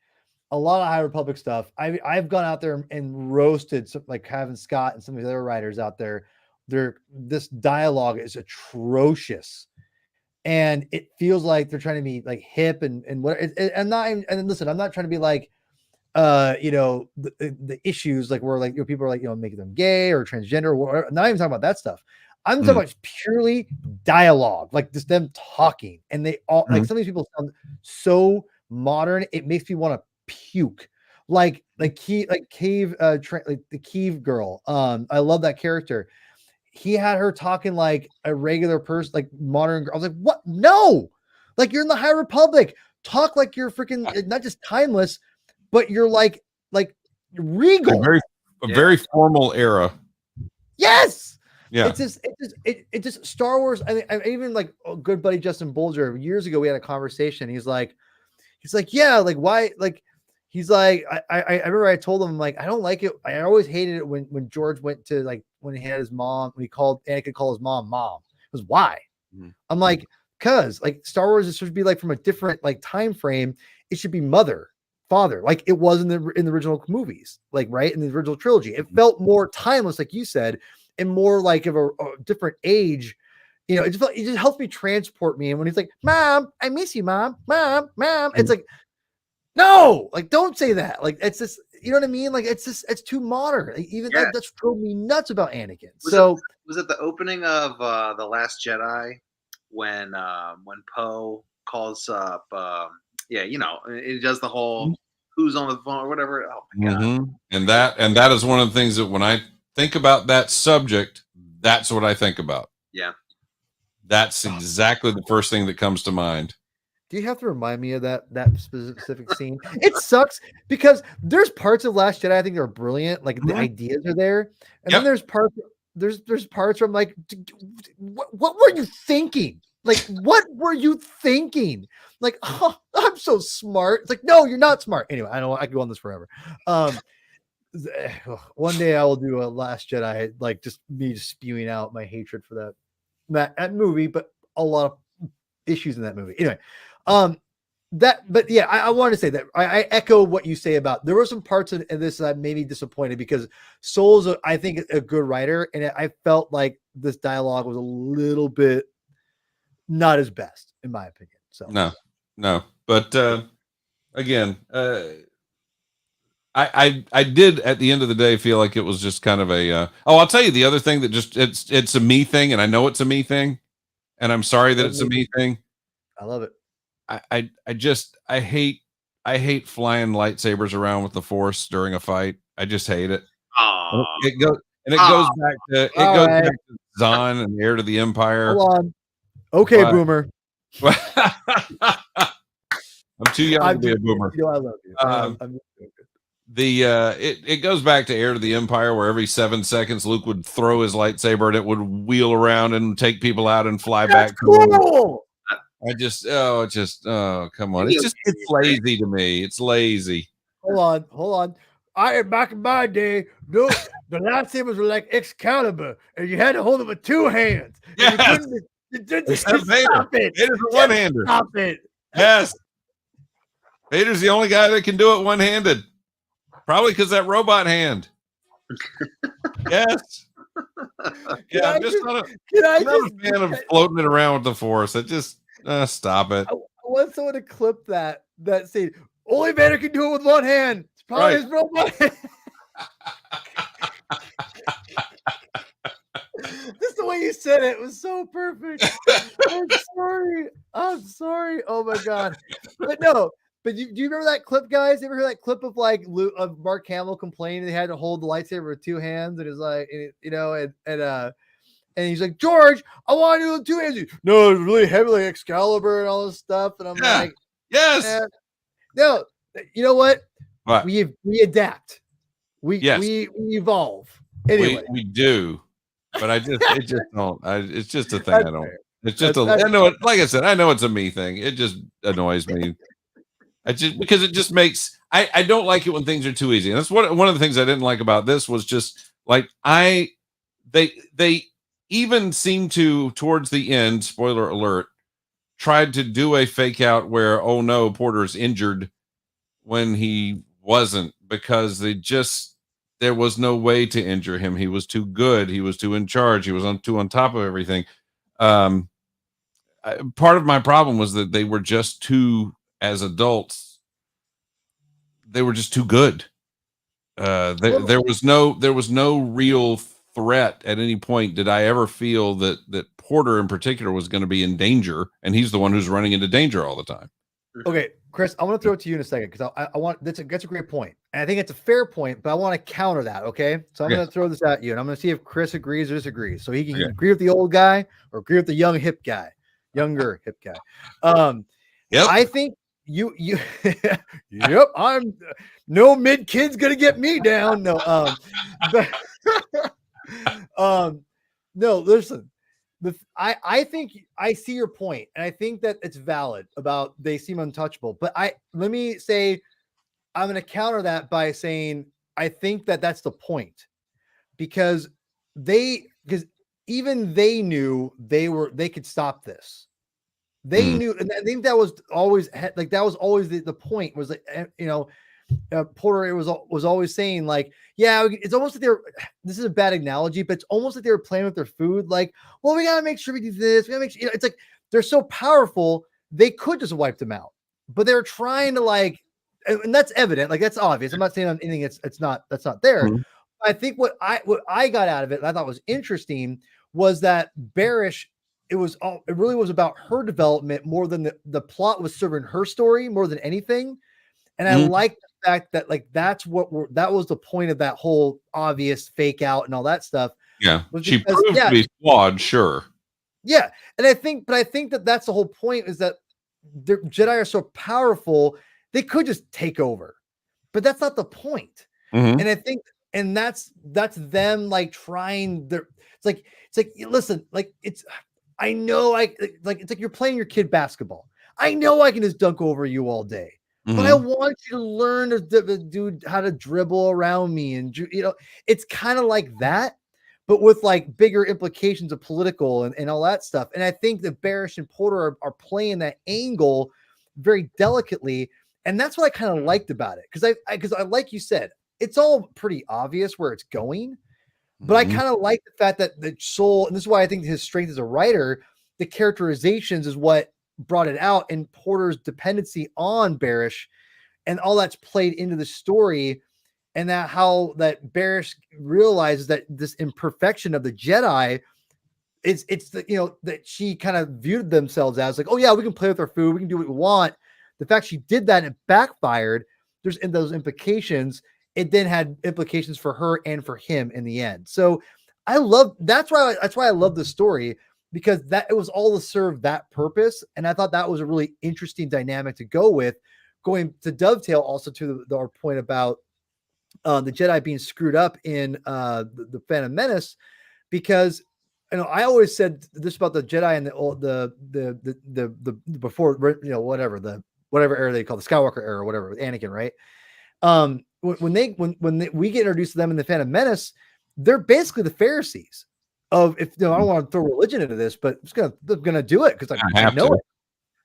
a lot of High Republic stuff. I've gone out there and roasted some, like Kevin Scott and some of the other writers out there. This dialogue is atrocious. And it feels like they're trying to be like hip and what and listen, I'm not trying to be like the issues like where like people are like making them gay or transgender or not even talking about that stuff. I'm talking about just purely dialogue, like just them talking, and they all like some of these people sound so modern it makes me want to puke. Like the Kiev girl. I love that character. He had her talking like a regular person, like modern girl. I was like, what? No, like you're in the High Republic. Talk like you're freaking not just timeless, but you're like regal. A very formal era. Yes. Yeah. It's just Star Wars. I even like a good buddy Justin Bolger years ago. We had a conversation. He's like, yeah, like why? Like, he's like, I remember I told him like I don't like it. I always hated it when George went to like when he had his mom, when he called Anakin called his mom. It was why. I'm like, cause like Star Wars is supposed to be like from a different like time frame. It should be mother, father, like it was in the original movies, like right in the original trilogy. It felt more timeless, like you said, and more like of a different age. It just helps me transport me. And when he's like, "Mom, I miss you, mom, mom," it's like, no, like don't say that. Like it's just, you know what I mean? Like it's too modern. Like, even that's drove me nuts about Anakin. Was it the opening of The Last Jedi when Poe calls up? It does the whole who's on the phone or whatever. Oh my god! And that is one of the things that when I think about that subject, that's what I think about. Yeah, that's exactly the first thing that comes to mind. Do you have to remind me of that specific scene? It sucks because there's parts of Last Jedi I think are brilliant, like the ideas are there, and then there's parts where I'm like, what were you thinking? Like, what were you thinking? Like, oh, I'm so smart. It's like, no, you're not smart. Anyway, I know I could go on this forever. One day I will do a Last Jedi, like just me spewing out my hatred for that movie, but a lot of issues in that movie. Anyway, but yeah, I want to say that I echo what you say about there were some parts of this that made me disappointed because Soule's I think a good writer, and I felt like this dialogue was a little bit not his best in my opinion. So no, but again, I did at the end of the day feel like it was just kind of a I'll tell you the other thing that just it's a me thing, and I know it's a me thing, and I'm sorry that it's a me thing. I love it. I hate flying lightsabers around with the Force during a fight. I just hate it. It goes back to Zahn and Heir to the Empire. Hold on. Okay, boomer. I'm too young to be a boomer. I love you. It goes back to Heir to the Empire, where every 7 seconds Luke would throw his lightsaber and it would wheel around and take people out and fly back. Cool. Come on. It's lazy to me. It's lazy. Hold on. Back in my day, the lightsabers were like Excalibur, and you had to hold them with 2 hands. Yes. Stop it. Vader's a one-hander. Stop it. Yes. Vader's the only guy that can do it one-handed. Probably because that robot hand. Yes. I'm not a fan of floating it around with the Force. It just stop it. I want someone to clip that scene. Only Vader can do it with one hand. It's probably his robot. Just the way you said it was so perfect. I'm sorry. Oh my god. But no. But do you remember that clip, guys? You ever heard that clip of like of Mark Hamill complaining they had to hold the lightsaber with two hands, and it's like, and he's like, George, I want to do it with two hands. No, it's really heavy, like Excalibur and all this stuff. And I'm like, yes. No, you know what? What? We adapt. We evolve. Anyway, we do. But it just don't. It's just a thing. I don't. It's just I know it. Like I said, I know it's a me thing. It just annoys me. Because it just makes. I don't like it when things are too easy. And that's one of the things I didn't like about this was just like they even seem to towards the end. Spoiler alert. Tried to do a fake out where, oh no, Porter's injured when he wasn't, because there was no way to injure him. He was too good. He was too in charge. He was too on top of everything. Part of my problem was that they were just too, as adults, they were just too good. There was no real threat at any point. Did I ever feel that Porter in particular was going to be in danger, and he's the one who's running into danger all the time. Okay, Chris, I want to throw it to you in a second because I want that's a great point, and I think it's a fair point, but I want to counter that. Okay, so I'm going to throw this at you, and I'm going to see if Chris agrees or disagrees. So he can agree with the old guy or agree with the younger hip guy. Yep. I think you yep. I'm no mid kid's going to get me down. No, no. Listen. I think I see your point, and I think that it's valid about they seem untouchable. But let me say, I'm going to counter that by saying I think that that's the point, because even they knew they could stop this. They knew, and I think that was always the point was like, Porter was always saying like, yeah, it's almost like this is a bad analogy, but it's almost like they were playing with their food. Like, well, we got to make sure we do this. We got to make sure, it's like, they're so powerful. They could just wipe them out, but they were trying to like, and that's evident. Like, that's obvious. I'm not saying on anything. That's not there. Mm-hmm. I think what I got out of it, and I thought was interesting, was that Barish, it really was about her development more than the plot was serving her story more than anything. And I like the fact that like that was the point of that whole obvious fake out and all that stuff. Yeah, she proved to be flawed, sure. Yeah, and I think that that's the whole point, is that the Jedi are so powerful they could just take over, but that's not the point. Mm-hmm. And I think, and that's them like trying their. It's like listen, like I know it's like you're playing your kid basketball. I know I can just dunk over you all day. Mm-hmm. But I want you to learn to do how to dribble around me. And, it's kind of like that, but with like bigger implications of political and all that stuff. And I think that Barish and Porter are playing that angle very delicately. And that's what I kind of liked about it. Because I, like you said, it's all pretty obvious where it's going. But I kind of like the fact that the soul, and this is why I think his strength as a writer, the characterizations is what brought it out, and Porter's dependency on Barish and all that's played into the story, and that how that Barish realizes that this imperfection of the Jedi it's the, that she kind of viewed themselves as like, oh yeah, we can play with our food, we can do what we want. The fact she did that and it backfired, there's in those implications, it then had implications for her and for him in the end. So that's why I love the story, because that it was all to serve that purpose. And I thought that was a really interesting dynamic to go with, going to dovetail also to our point about the Jedi being screwed up in the Phantom Menace, because I always said this about the Jedi and the before, whatever era they call the Skywalker era or whatever with Anakin, right? When we get introduced to them in the Phantom Menace, they're basically the Pharisees. I don't want to throw religion into this, but I'm gonna do it because I know it.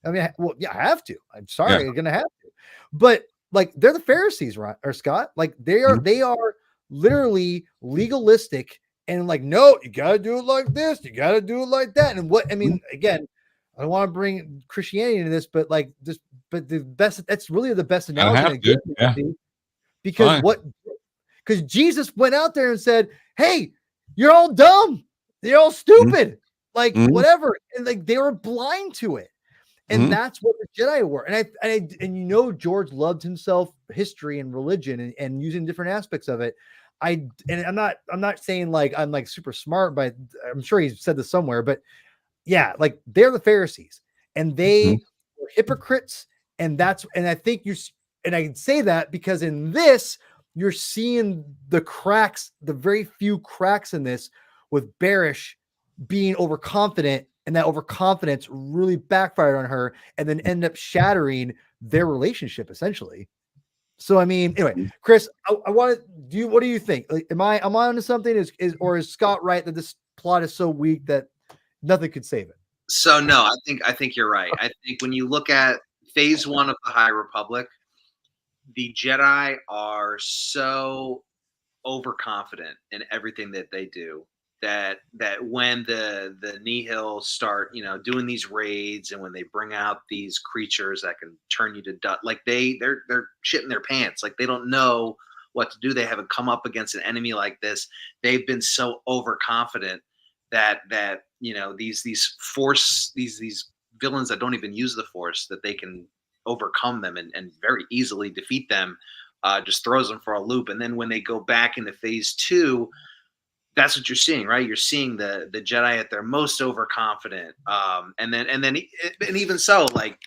I mean, well, yeah, I have to. I'm sorry, I'm gonna have to. But like, they're the Pharisees, right? Or Scott, like they are literally legalistic and like, no, you got to do it like this, you got to do it like that. And what I mean, again, I don't want to bring Christianity into this, but like this, but the best, that's really the best analogy I give, yeah. because because Jesus went out there and said, "Hey, you're all dumb, you're all stupid, like whatever," and like they were blind to it. And that's what the Jedi were. And George loved himself, history and religion, and using different aspects of it. I'm not saying like I'm like super smart, but I'm sure he's said this somewhere. But yeah, like they're the Pharisees, and they were hypocrites. And I think and I can say that because in this, you're seeing the cracks, the very few cracks in this, with Barish being overconfident. And that overconfidence really backfired on her, and then ended up shattering their relationship essentially. So I mean, anyway, Chris, I want to what do you think? Like, am I onto something? Is Scott right that this plot is so weak that nothing could save it? So no, I think you're right. I think when you look at Phase 1 of the High Republic, the Jedi are so overconfident in everything that they do that when the Nihil start doing these raids, and when they bring out these creatures that can turn you to dust, like they're shitting their pants, like they don't know what to do. They haven't come up against an enemy like this. They've been so overconfident that these force these villains that don't even use the force, that they can overcome them and very easily defeat them. Just throws them for a loop. And then when they go back into Phase 2, that's what you're seeing, right? You're seeing the Jedi at their most overconfident, and even so, like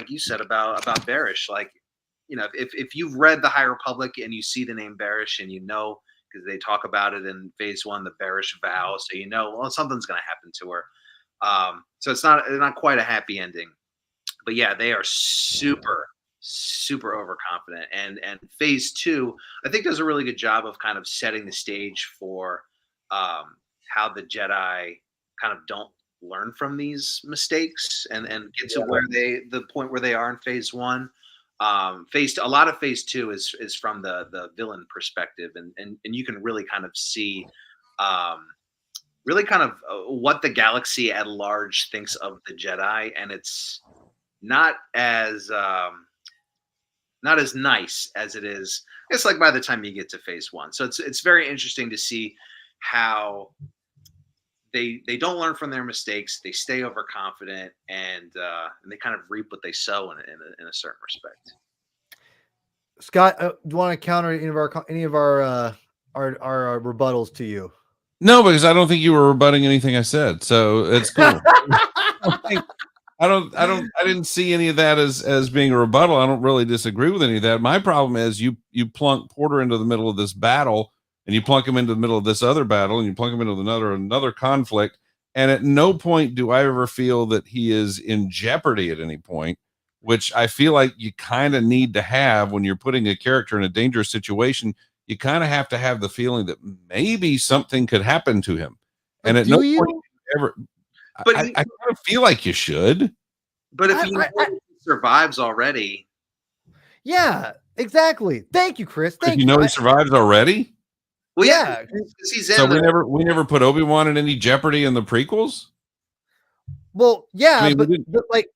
you said about Barish, like if you've read the High Republic and you see the name Barish, and because they talk about it in Phase 1, the Barish vow, so well, something's going to happen to her. So it's not quite a happy ending, but yeah, they are super overconfident, and Phase 2 I think does a really good job of kind of setting the stage for how the Jedi kind of don't learn from these mistakes and get to the point where they are in Phase 1. Phase 2, a lot of Phase 2 is from the villain perspective, and you can really kind of see what the galaxy at large thinks of the Jedi, and it's not as nice as it is. It's like by the time you get to Phase 1. So it's very interesting to see how they don't learn from their mistakes. They stay overconfident, and they kind of reap what they sow in a certain respect. Scott, do you want to counter any of our rebuttals to you? No, because I don't think you were rebutting anything I said, so it's cool. I didn't see any of that as being a rebuttal. I don't really disagree with any of that. My problem is you plunk Porter into the middle of this battle, and you plunk him into the middle of this other battle, and you plunk him into another conflict. And at no point do I ever feel that he is in jeopardy at any point, which I feel like you kind of need to have when you're putting a character in a dangerous situation. You kind of have to have the feeling that maybe something could happen to him. And at no point ever. But I kind of feel like you should. But if he survives already. Yeah, exactly. Thank you, Chris. He survives already? Well, yeah. He's so we never put Obi-Wan in any jeopardy in the prequels? Well, yeah, I mean, but like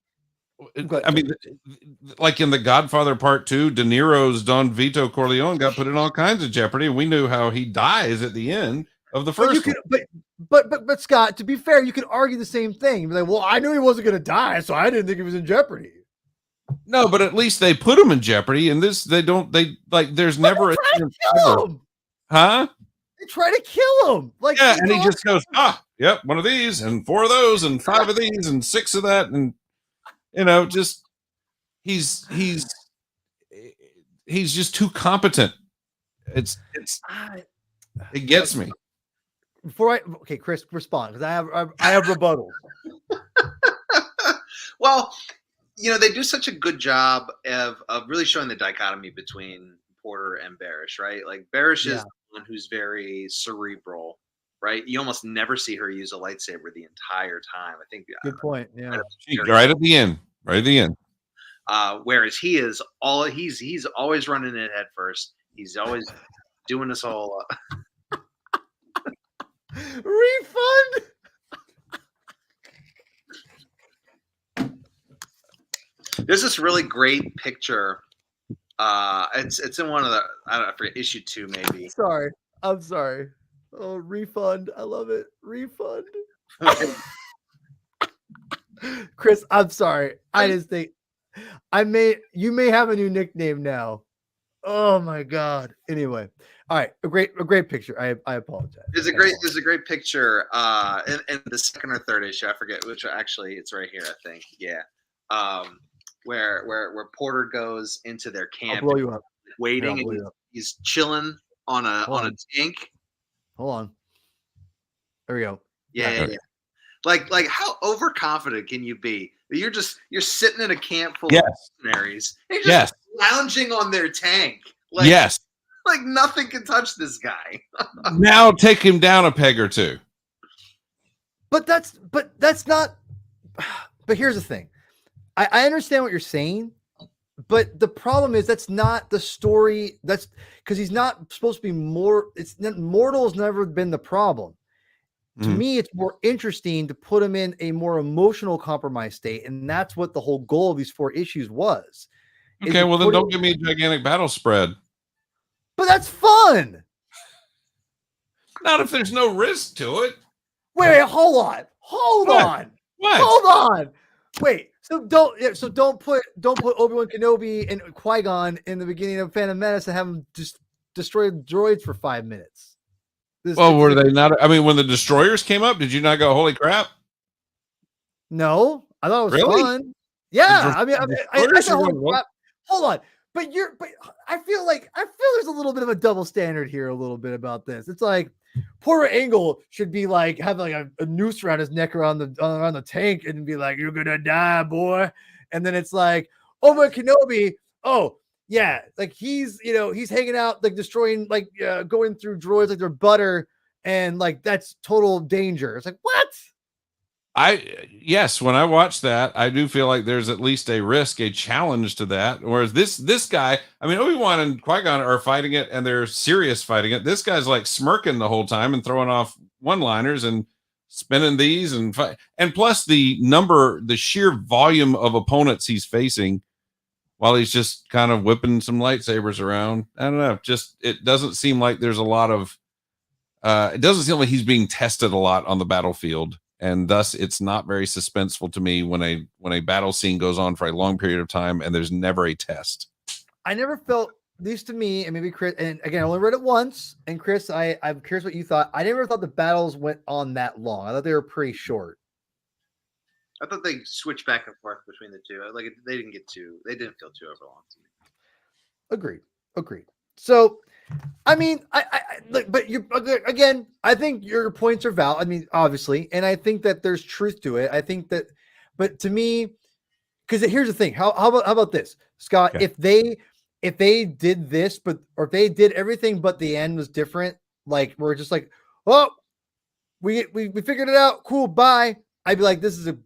like in The Godfather Part 2, De Niro's Don Vito Corleone got put in all kinds of jeopardy. We knew how he dies at the end of the first one. But Scott, to be fair, you could argue the same thing. Like, well, I knew he wasn't going to die, so I didn't think he was in jeopardy. No, but at least they put him in jeopardy. And this, there's never a kill him. Huh? They try to kill him. Like, yeah, and he just goes, yep, one of these, and 4 of those, and 5 of these, and 6 of that, and just he's just too competent. It gets me. Okay, Chris, respond, because I have rebuttals. Well, they do such a good job of really showing the dichotomy between Porter and Barish, right? Like Barish is the one who's very cerebral, right? You almost never see her use a lightsaber the entire time. I think. Good point. Yeah. Right at the end. Whereas he's always running it head first. He's always doing this whole. Refund. There's this really great picture. It's in one of the I forget, issue 2 maybe. Sorry, I'm sorry. Oh, refund! I love it. Refund. Chris, I'm sorry. I just think you may have a new nickname now. Oh my god. Anyway, all right, a great picture. I apologize. There's a great picture in the second or third issue. I forget which. Actually, it's right here. I think. Yeah. Where Porter goes into their camp, I'll blow you up. waiting, Yeah, and he's chilling on a tank. Hold on. There we go. Yeah. Like how overconfident can you be? You're sitting in a camp full of mercenaries. And you're just lounging on their tank. Like, like nothing can touch this guy. Now take him down a peg or two. But that's not. But here's the thing. I understand what you're saying, but the problem is that's not the story. That's because he's not supposed to be more. It's not, mortal has never been the problem. To me, it's more interesting to put him in a more emotional compromised state, and that's what the whole goal of these 4 issues was. Okay, well then don't give me a gigantic battle spread. But that's fun. Not if there's no risk to it. Wait, hold on. What? Hold on. Wait. So don't put Obi-Wan Kenobi and Qui-Gon in the beginning of Phantom Menace and have them just destroy droids for 5 minutes. Were they not? I mean, when the destroyers came up, did you not go, holy crap? No, I thought it was fun. Yeah, I thought, hold on. But I feel there's a little bit of a double standard here, a little bit about this. It's like Porter Engle should be like have like a noose around his neck around the tank and be like, "You're gonna die, boy." And then it's like, Obi-Wan Kenobi, oh yeah, like he's hanging out like destroying like going through droids like they're butter, and like that's total danger. It's like what? Yes, when I watch that, I do feel like there's at least a risk, a challenge to that. Whereas this guy, I mean, Obi-Wan and Qui-Gon are fighting it and they're serious fighting it. This guy's like smirking the whole time and throwing off one-liners and spinning these and plus the sheer volume of opponents he's facing while he's just kind of whipping some lightsabers around. I don't know. Just, it doesn't seem like there's a lot of, it doesn't seem like he's being tested a lot on the battlefield. And thus, it's not very suspenseful to me when a battle scene goes on for a long period of time and there's never a test. I never felt, at least to me, and maybe Chris, and again, I only read it once. And Chris, I'm curious what you thought. I never thought the battles went on that long. I thought they were pretty short. I thought they switched back and forth between the two. Like they didn't feel too overlong to me. Agreed. So, I mean, but you again, I think your points are valid. I mean, obviously, and I think that there's truth to it. I think that, but to me, because here's the thing: how about this, Scott? Okay. If they did this, or if they did everything, but the end was different, like we're just like, oh, we figured it out, cool, bye. I'd be like, this is a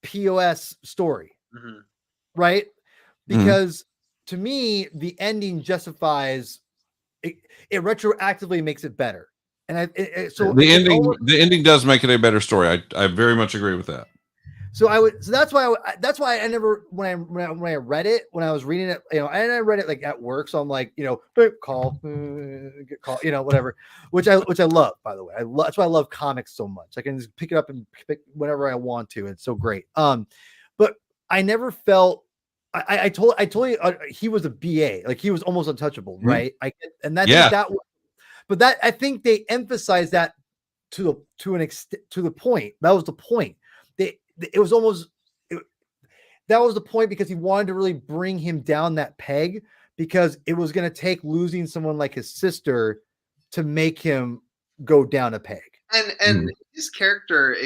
POS story, right? Because to me, the ending justifies it retroactively makes it better. And so the ending does make it a better story. I very much agree with that. So that's why I never, when I read it, when I was reading it, and I read it like at work. So I'm like, call, get call, whatever, which I love, by the way. That's why I love comics so much. I can just pick it up and pick whenever I want to. It's so great. But I never felt, I told you he was a BA, like he was almost untouchable, right? But I think they emphasized that to an extent, to the point. That was the point. It was almost that was the point, because he wanted to really bring him down that peg, because it was going to take losing someone like his sister to make him go down a peg. And his character,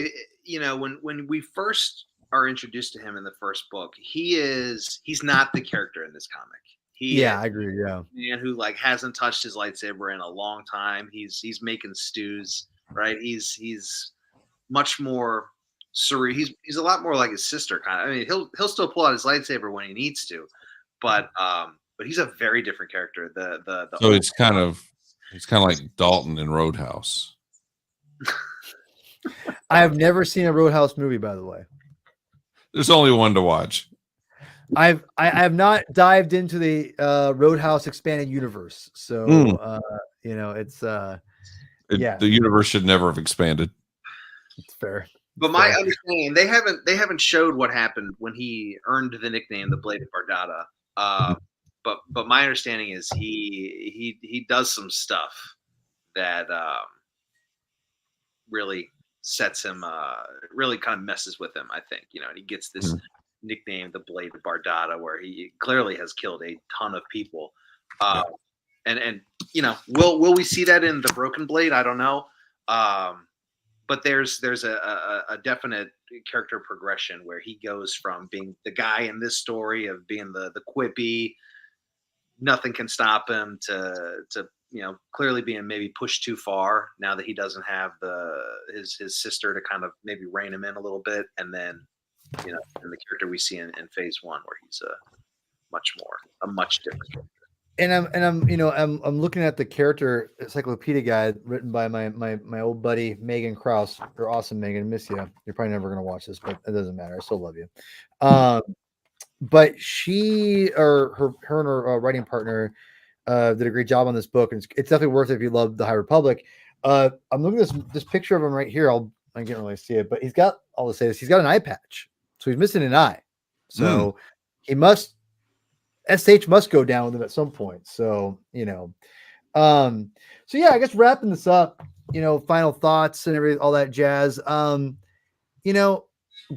when we first are introduced to him in the first book, he's not the character in this comic. I agree. Yeah, man who like hasn't touched his lightsaber in a long time. He's making stews, right? He's much more surreal. He's a lot more like his sister, kind of. I mean, he'll still pull out his lightsaber when he needs to, but he's a very different character. So it's kind of like Dalton in Roadhouse. I have never seen a Roadhouse movie, by the way. There's only one to watch. I have not dived into the Roadhouse expanded universe, so it's yeah, The universe should never have expanded. it's fair. But my understanding, they haven't showed what happened when he earned the nickname the Blade of Bardata. But my understanding is he does some stuff that really sets him, really kind of messes with him. I think, and he gets this nickname, the Blade of Bardata, where he clearly has killed a ton of people. And will we see that in the Broken Blade? I don't know. But there's a definite character progression where he goes from being the guy in this story of being the quippy, nothing can stop him, to clearly being maybe pushed too far now that he doesn't have his sister to kind of maybe rein him in a little bit, and then and the character we see in phase 1 where he's a much different character. And I'm looking at the character encyclopedia guide written by my old buddy Megan Krause. You're awesome, Megan. Miss you. You're probably never gonna watch this, but it doesn't matter. I still love you. But she or her and her writing partner did a great job on this book, and it's definitely worth it if you love the High Republic. I'm looking at this picture of him right here. I can't really see it, but he's got. I'll say this: he's got an eye patch, so he's missing an eye. So he must. SH must go down with him at some point. So, so yeah, I guess wrapping this up, final thoughts and everything, all that jazz.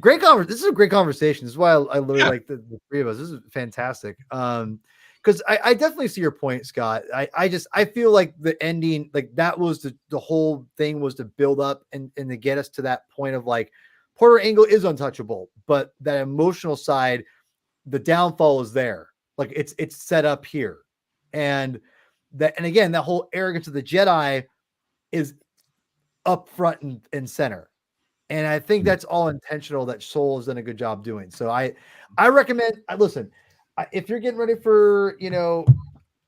Great conversation. This is a great conversation. This is why I really like the three of us. This is fantastic. Because I definitely see your point, Scott. I feel like the ending, like that was the whole thing was to build up and to get us to that point of like Porter Engle is untouchable, but that emotional side, the downfall is there. Like it's set up here, and again, that whole arrogance of the Jedi is up front and center, and I think that's all intentional. That Soul has done a good job doing. So I recommend. Listen, if you're getting ready for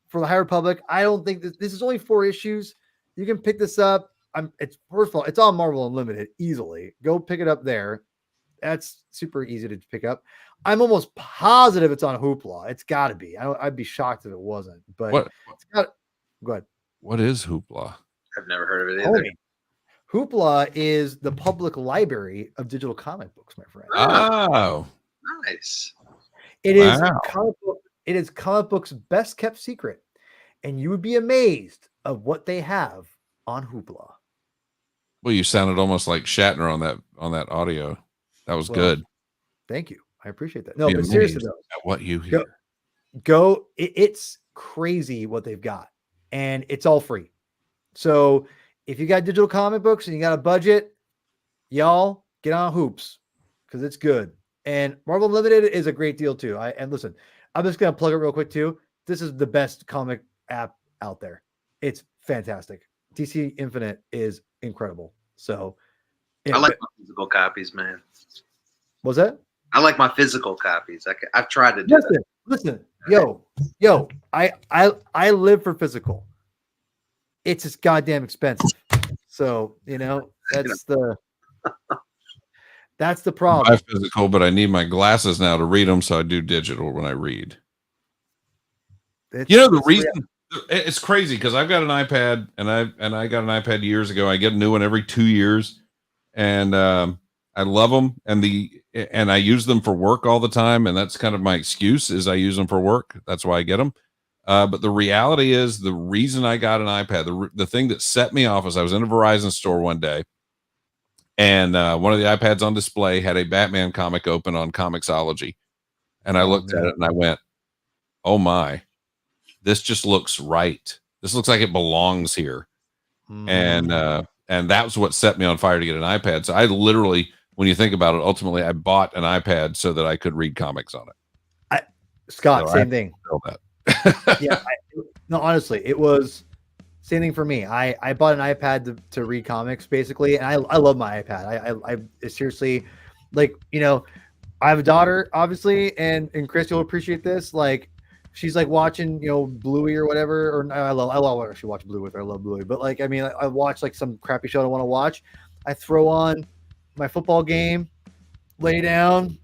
for the High Republic, I don't think this is only 4 issues. You can pick this up. It's first of all, it's on Marvel Unlimited easily. Go pick it up there. That's super easy to pick up. I'm almost positive it's on Hoopla. It's got to be. I'd be shocked if it wasn't. But it's got. Go ahead. What is Hoopla? I've never heard of it either. Hoopla is the public library of digital comic books, my friend. Oh, nice. It is It is comic books' best kept secret, and you would be amazed of what they have on Hoopla. Well, you sounded almost like Shatner on that audio. That was good. Thank you. I appreciate that. No, but seriously though, what you hear. It's crazy what they've got, and it's all free. So if you got digital comic books and you got a budget, y'all get on Hoops because it's good. And Marvel Unlimited is a great deal too. And listen, I'm just gonna plug it real quick too. This is the best comic app out there. It's fantastic. DC Infinite is incredible. So I like my physical copies, man. What's that? I like my physical copies. I've tried to do that. Listen, yo, I live for physical. It's just goddamn expensive. So, that's the problem. I physical, but I need my glasses now to read them, so I do digital when I read. The reason it's crazy because I've got an iPad and I got an iPad years ago. I get a new one every 2 years, and I love them, and I use them for work all the time, and that's kind of my excuse is I use them for work. That's why I get them. But the reality is the reason I got an iPad, the thing that set me off is I was in a Verizon store one day, and one of the iPads on display had a Batman comic open on Comixology, and I looked at it and I went, "Oh my, this just looks right. This looks like it belongs here," and that's what set me on fire to get an iPad. So I literally, when you think about it, ultimately I bought an iPad so that I could read comics on it. Scott, same thing. Yeah, no, honestly, it was same thing for me. I bought an iPad to read comics basically, and I love my iPad. I seriously, like, I have a daughter obviously, and Chris, you'll appreciate this. Like, she's like watching Bluey or whatever, or I love actually watch Bluey with her. I love Bluey, but like I watch like some crappy show I don't want to watch. I throw on my football game, lay down.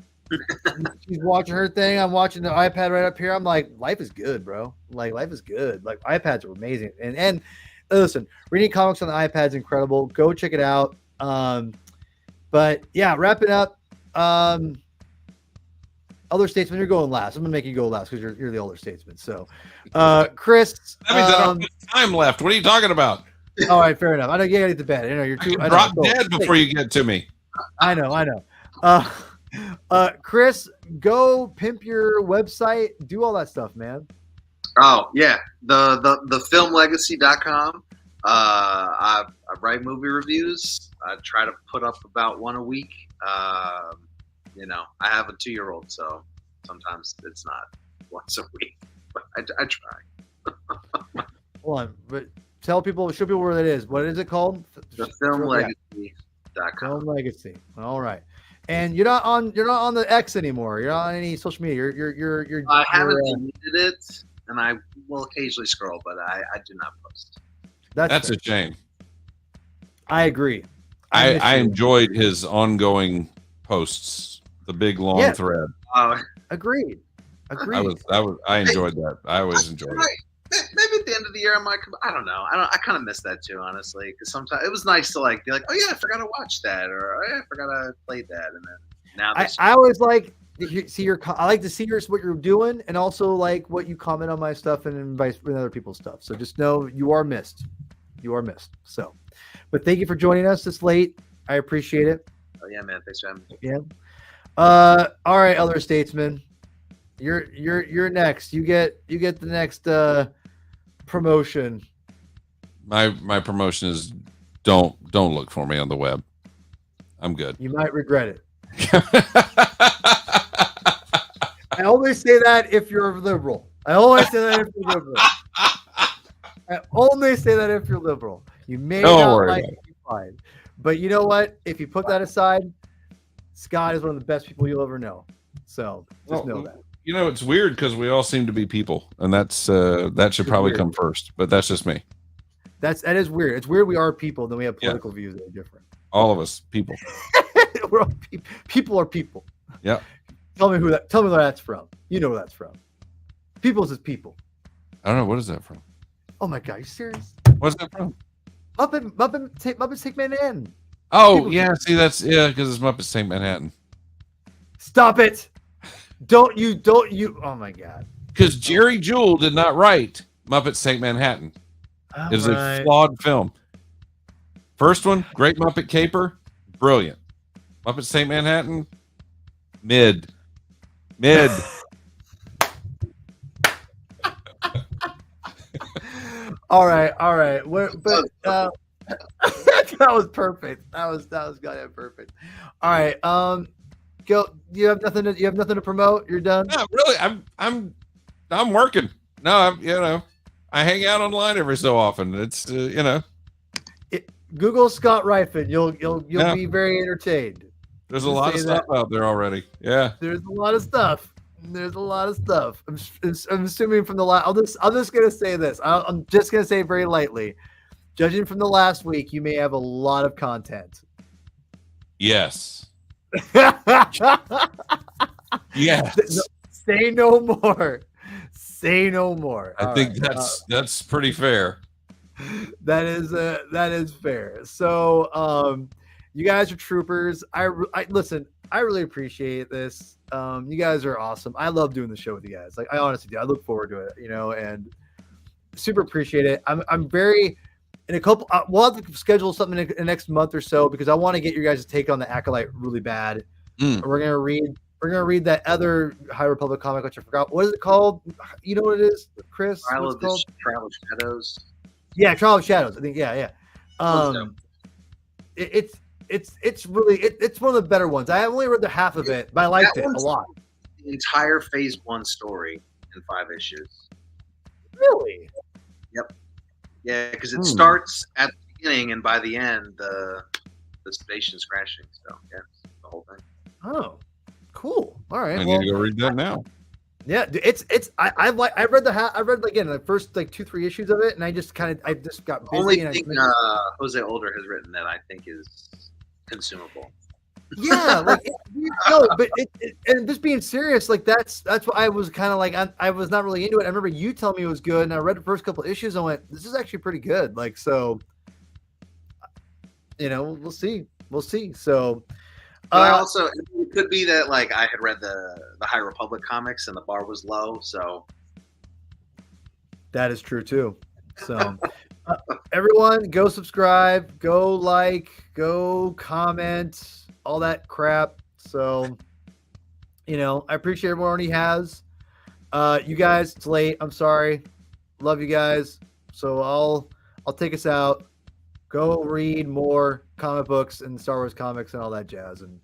She's watching her thing. I'm watching the iPad right up here. I'm like, life is good, bro. Like, life is good. Like, iPads are amazing. And listen, reading comics on the iPad is incredible. Go check it out. But yeah, wrapping up. Elder statesman, you're going last. I'm gonna make you go last because you're the elder statesman. So, Chris, That means I don't have time left. What are you talking about? All right, fair enough. I know you gotta get to bed. You're too. I drop dead before you get to me. I know. Chris, go pimp your website. Do all that stuff, man. Oh yeah, the filmlegacy.com. I write movie reviews. I try to put up about one a week. I have a 2-year-old, so sometimes it's not once a week, but I try. Hold on, but show people where that is. What is it called? The filmlegacy.com. Film Legacy. All right. And you're not on the X anymore. You're not on any social media. You're I haven't deleted it, and I will occasionally scroll, but I do not post. That's a shame. I agree. I enjoyed his ongoing posts, the big long thread. Agreed. I enjoyed that. I always enjoyed it. Maybe at the end of the year I might come. I don't know. I kind of miss that too, honestly, because sometimes it was nice to be like, oh yeah, I forgot to watch that, or oh, yeah, I forgot to play that, and then now I always like see I like to see what you're doing, and also like what you comment on my stuff and invite other people's stuff. So just know you are missed. You are missed. So, but thank you for joining us this late. I appreciate it. Oh yeah, man. Thanks for having me. Yeah. All right, elder statesman, you're next. You get the next promotion. My promotion is don't look for me on the web. I'm good. You might regret it. I always say that if you're liberal. I always say that if you're liberal. You may not like it, fine. But you know what? If you put that aside, Scott is one of the best people you'll ever know. So just know that. You know, it's weird because we all seem to be people, and that should probably come first. But that's just me. That is weird. It's weird we are people, then we have political views that are different. All of us people. We're all people are people. Yeah. Tell me where that's from. You know where that's from. People's is people. I don't know. What is that from? Oh my god, are you serious? What's that from? Muppets Take Manhattan. Oh, People yeah. See, because it's Muppets Take Manhattan. Stop it. Don't you. Oh my god. Because Jerry Jewell did not write Muppets Take Manhattan. It is a flawed film. First one, Great Muppet Caper, brilliant. Muppets Take Manhattan, mid. All right. But that was perfect. That was goddamn perfect. All right. Go. You have nothing to promote. You're done. No, really. I'm working. No, I hang out online every so often. It's Google Scott Ryfin. You'll be very entertained. There's a lot of stuff out there already. Yeah. There's a lot of stuff. I'm assuming from the last. I'm just gonna say this. I'm just gonna say very lightly. Judging from the last week, you may have a lot of content. Yes. Yes. Say no more. Say no more. I think that's pretty fair. That is fair. So, you guys are troopers. Listen. I really appreciate this. You guys are awesome. I love doing the show with you guys. Like, I honestly do. I look forward to it. And super appreciate it. I'm very. In a couple, we'll have to schedule something in the next month or so because I want to get your guys' take on the Acolyte really bad. We're gonna read that other High Republic comic, which I forgot. What is it called? You know what it is, Chris? Trial of Shadows. Yeah, Trial of Shadows. I think. Yeah. It's really it's one of the better ones. I only read the half of it, but I liked it a lot. The entire Phase 1 story in 5 issues. Really? Yep. Yeah, because it starts at the beginning, and by the end, the station's crashing. So yeah, the whole thing. Oh, cool. All right. I need to go read that now. Yeah, it's. I read the first 2-3 issues of it, and I just got busy. Only thing Jose Older has written that I think is consumable. Yeah, like no, but and just being serious, like that's what I was kind of like. I was not really into it. I remember you telling me it was good, and I read the first couple issues. And I went, "This is actually pretty good." Like, so, we'll see. So, but I also, it could be that like I had read the High Republic comics and the bar was low, so that is true too. So, everyone, go subscribe, go like, go comment, all that crap. So, I appreciate everyone he has. You guys, it's late. I'm sorry. Love you guys. So I'll take us out. Go read more comic books and Star Wars comics and all that jazz. And